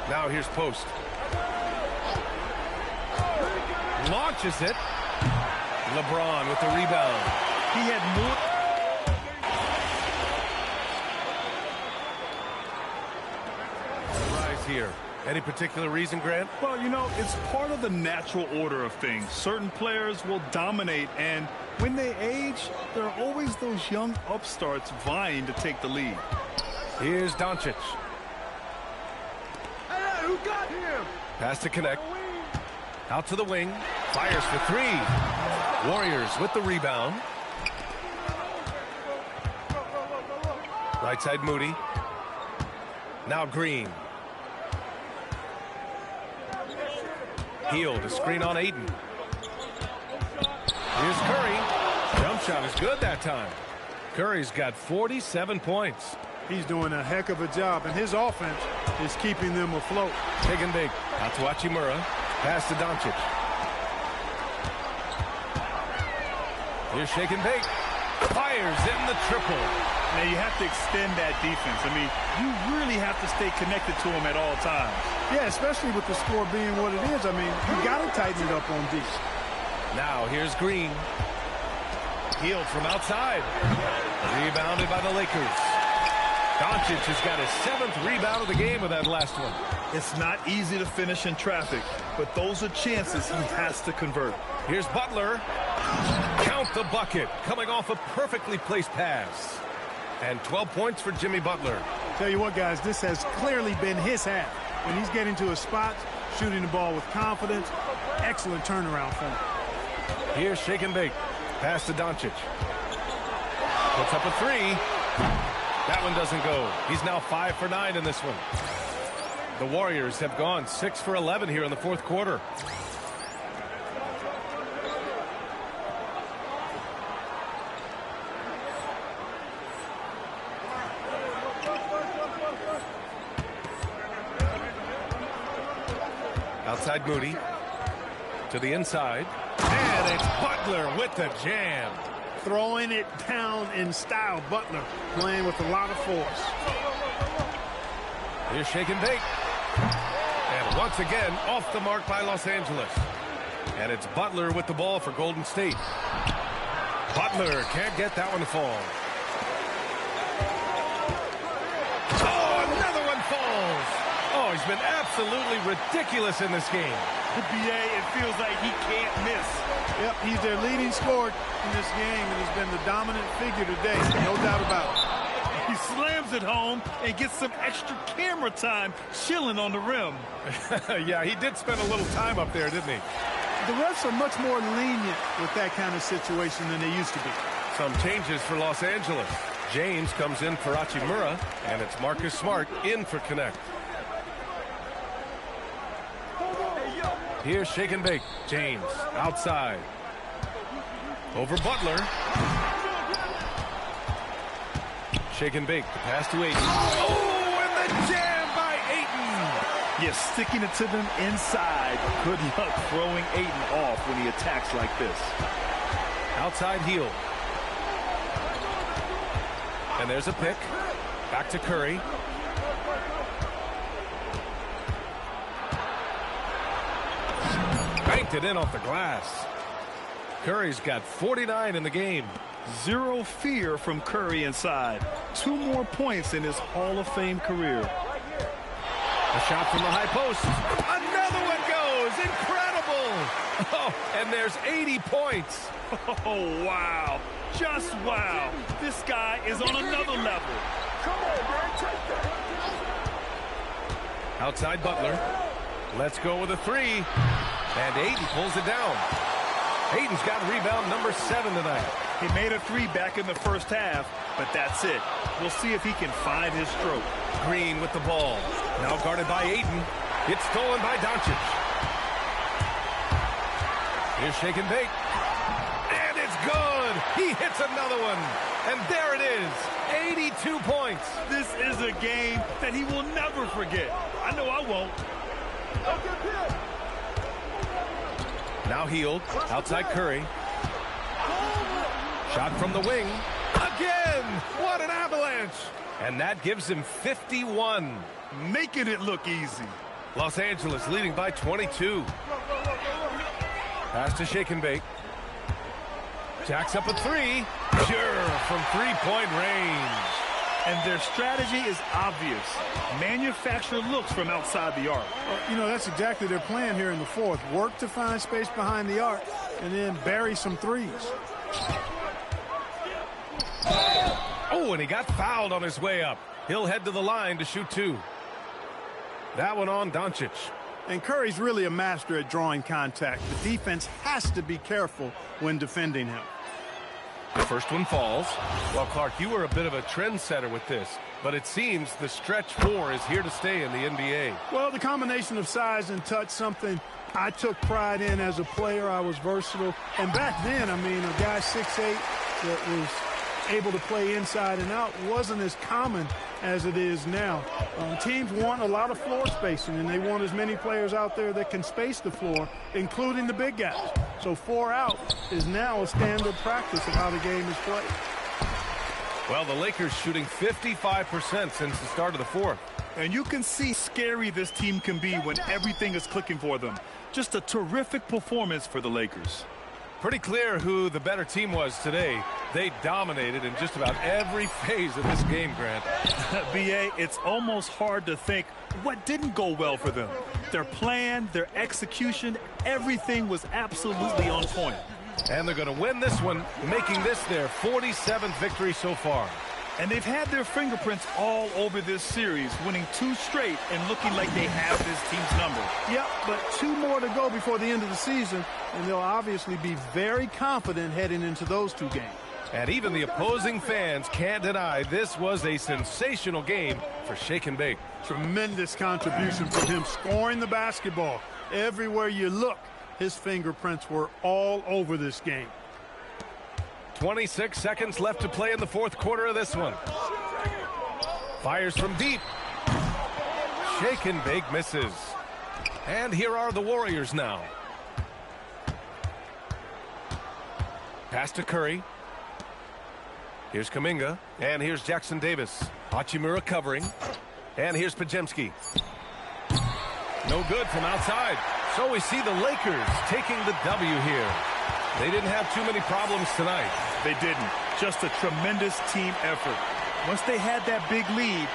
Now here's Post. Launches it. LeBron with the rebound. He had more. Rise here. Any particular reason, Grant? Well, you know, it's part of the natural order of things. Certain players will dominate, and when they age, there are always those young upstarts vying to take the lead. Here's Doncic. Hey, who got him? Pass to connect. Out to the wing. Fires for 3. Warriors with the rebound. Right side Moody. Now Green. Healed. A screen on Aiden. Here's Curry. Jump shot is good that time. Curry's got 47 points. He's doing a heck of a job, and his offense is keeping them afloat. Big and big. Out to Hachimura. Pass to Doncic. Here's shake and bake. Fires in the triple. Now you have to extend that defense. I mean, you really have to stay connected to him at all times. Yeah, especially with the score being what it is. I mean, you got to tighten it up on D. Now here's Green. Healed from outside. Rebounded by the Lakers. Doncic has got his 7th rebound of the game with that last one. It's not easy to finish in traffic, but those are chances he has to convert. Here's Butler. Count the bucket. Coming off a perfectly placed pass. And 12 points for Jimmy Butler. Tell you what, guys, this has clearly been his half. When he's getting to his spots, shooting the ball with confidence, excellent turnaround for him. Here's shake and bake. Pass to Doncic. Puts up a three. That one doesn't go. He's now 5 for 9 in this one. The Warriors have gone 6 for 11 here in the fourth quarter. Outside Moody. To the inside. And it's Butler with the jam. Throwing it down in style. Butler playing with a lot of force. Here's shake and bake. And once again, off the mark by Los Angeles. And it's Butler with the ball for Golden State. Butler can't get that one to fall. Oh, another one falls. Oh, he's been absolutely ridiculous in this game. The BA, it feels like he can't miss. Yep, he's their leading scorer in this game, and he's been the dominant figure today, no doubt about it. He slams it home and gets some extra camera time chilling on the rim. Yeah, he did spend a little time up there, didn't he? The refs are much more lenient with that kind of situation than they used to be. Some changes for Los Angeles. James comes in for Hachimura, and it's Marcus Smart in for Connect. Here's shake and bake. James outside. Over Butler. Shake and bake. The pass to Ayton. Oh, and the jam by Ayton. Yeah, sticking it to them inside. Good luck throwing Ayton off when he attacks like this. Outside heel. And there's a pick. Back to Curry. Banked it in off the glass. Curry's got 49 in the game. Zero fear from Curry inside. 2 more points in his Hall of Fame career. A shot from the high post. Another one goes. Incredible. Oh, and there's 80 points. Oh, wow. Just wow. This guy is on another level. Come on, man. Take that. Outside Butler. Let's go with a three. And Ayton pulls it down. Ayton's got rebound number 7 tonight. He made a 3 back in the first half, but that's it. We'll see if he can find his stroke. Green with the ball. Now guarded by Ayton. It's stolen by Doncic. Here's shake and bake. And it's good. He hits another one. And there it is. 82 points. This is a game that he will never forget. I know I won't. Now Hield, outside Curry. Shot from the wing. Again! What an avalanche! And that gives him 51. Making it look easy. Los Angeles leading by 22. Pass to shake and bake. Jacks up a three. Sure, from three-point range. And their strategy is obvious. Manufacture looks from outside the arc. You know, that's exactly their plan here in the fourth. Work to find space behind the arc and then bury some threes. Oh, and he got fouled on his way up. He'll head to the line to shoot 2. That one on Doncic. And Curry's really a master at drawing contact. The defense has to be careful when defending him. The first one falls. Well, Clark, you were a bit of a trendsetter with this, but it seems the stretch 4 is here to stay in the NBA. Well, the combination of size and touch, something I took pride in as a player. I was versatile. And back then, I mean, a guy 6'8" that was able to play inside and out wasn't as common as it is now. Teams want a lot of floor spacing, and they want as many players out there that can space the floor, including the big guys. So 4 out is now a standard practice of how the game is played. Well, the Lakers shooting 55% since the start of the fourth. And you can see scary this team can be when everything is clicking for them. Just a terrific performance for the Lakers. Pretty clear who the better team was today. They dominated in just about every phase of this game, Grant. B.A., it's almost hard to think what didn't go well for them. Their plan, their execution, everything was absolutely on point. And they're going to win this one, making this their 47th victory so far. And they've had their fingerprints all over this series, winning 2 straight and looking like they have this team's number. Yep, but 2 more to go before the end of the season, and they'll obviously be very confident heading into those 2 games. And even the opposing fans can't deny this was a sensational game for Shake and Bake. Tremendous contribution from him scoring the basketball. Everywhere you look, his fingerprints were all over this game. 26 seconds left to play in the 4th quarter of this one. Fires from deep. Shake and Bake misses. And here are the Warriors now. Pass to Curry. Here's Kuminga. And here's Jackson Davis. Hachimura covering. And here's Pajemski. No good from outside. So we see the Lakers taking the W here. They didn't have too many problems tonight. They didn't. Just a tremendous team effort. Once they had that big lead,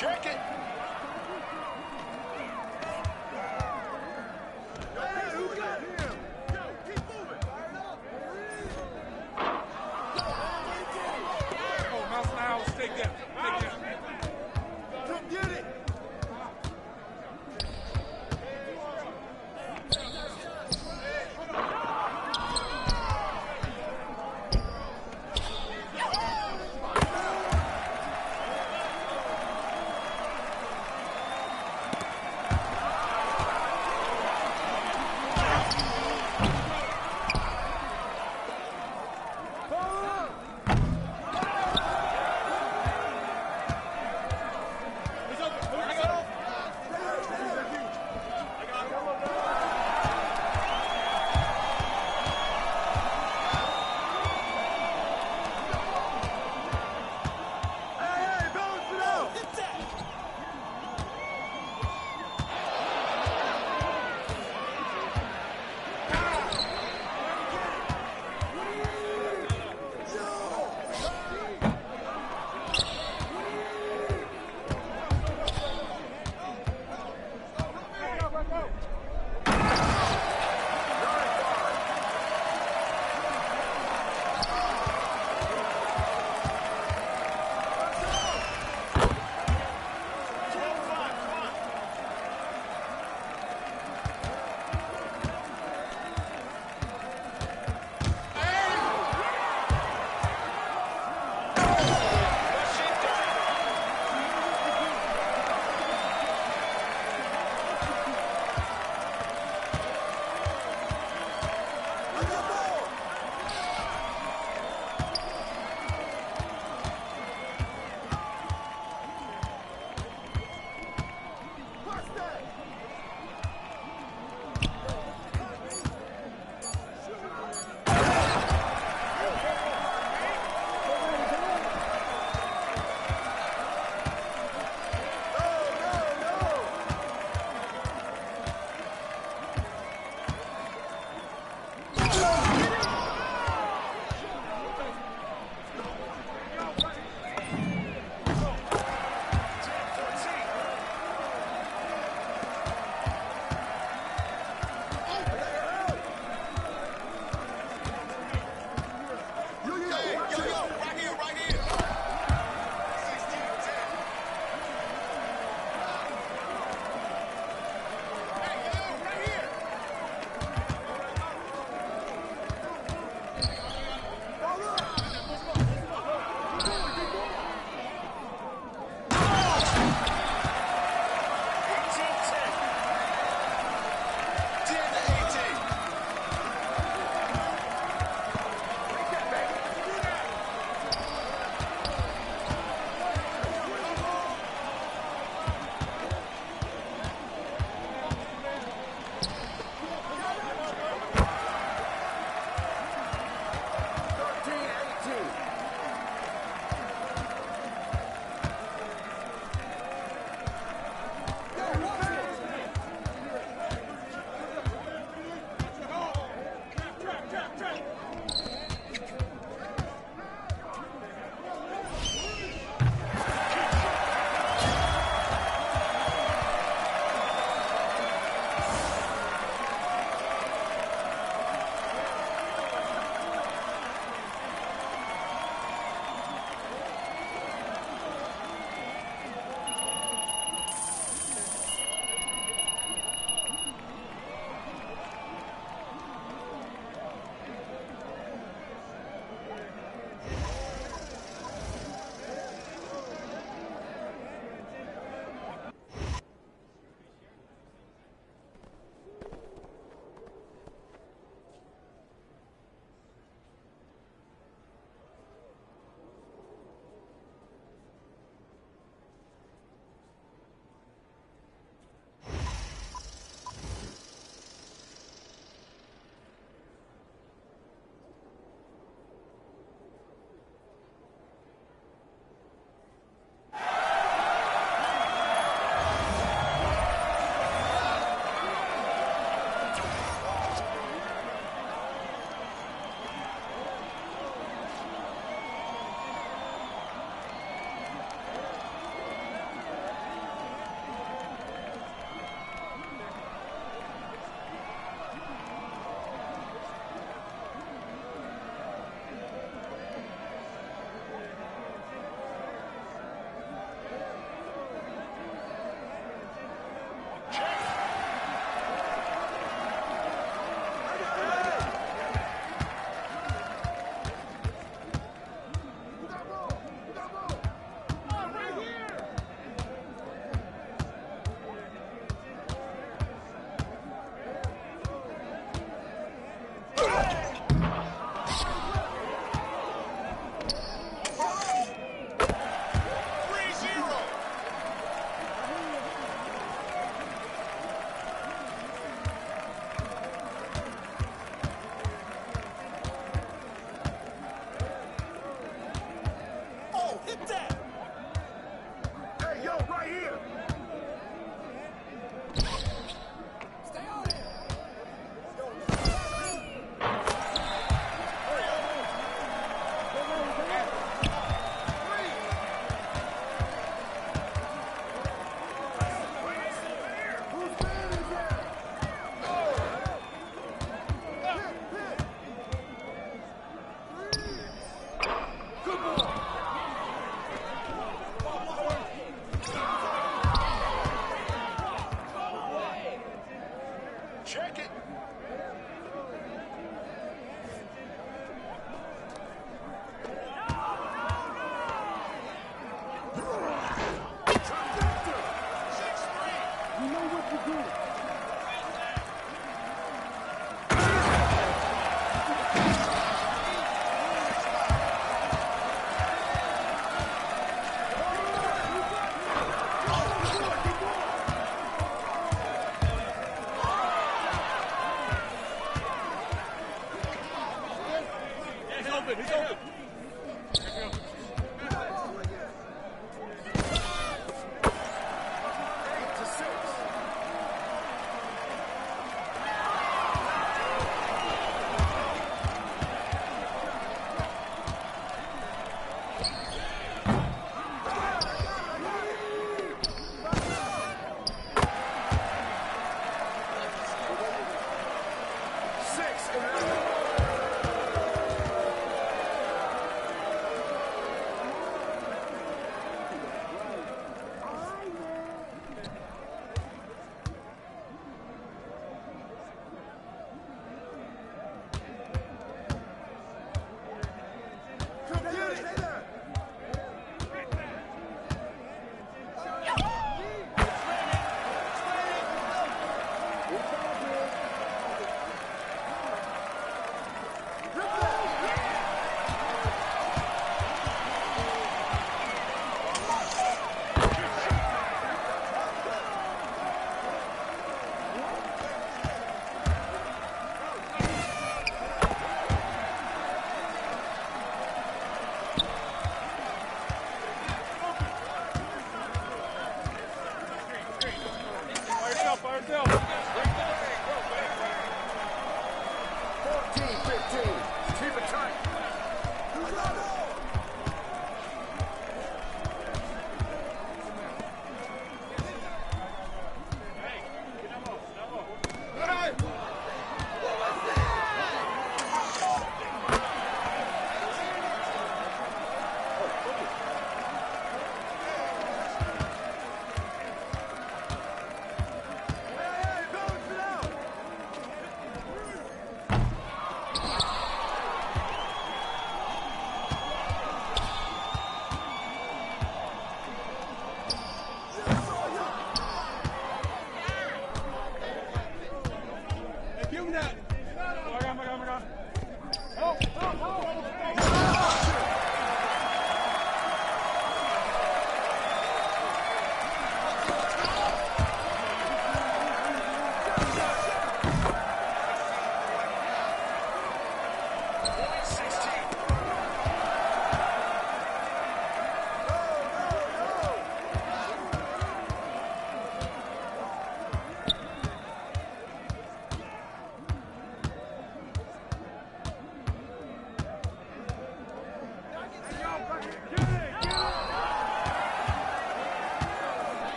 Check it.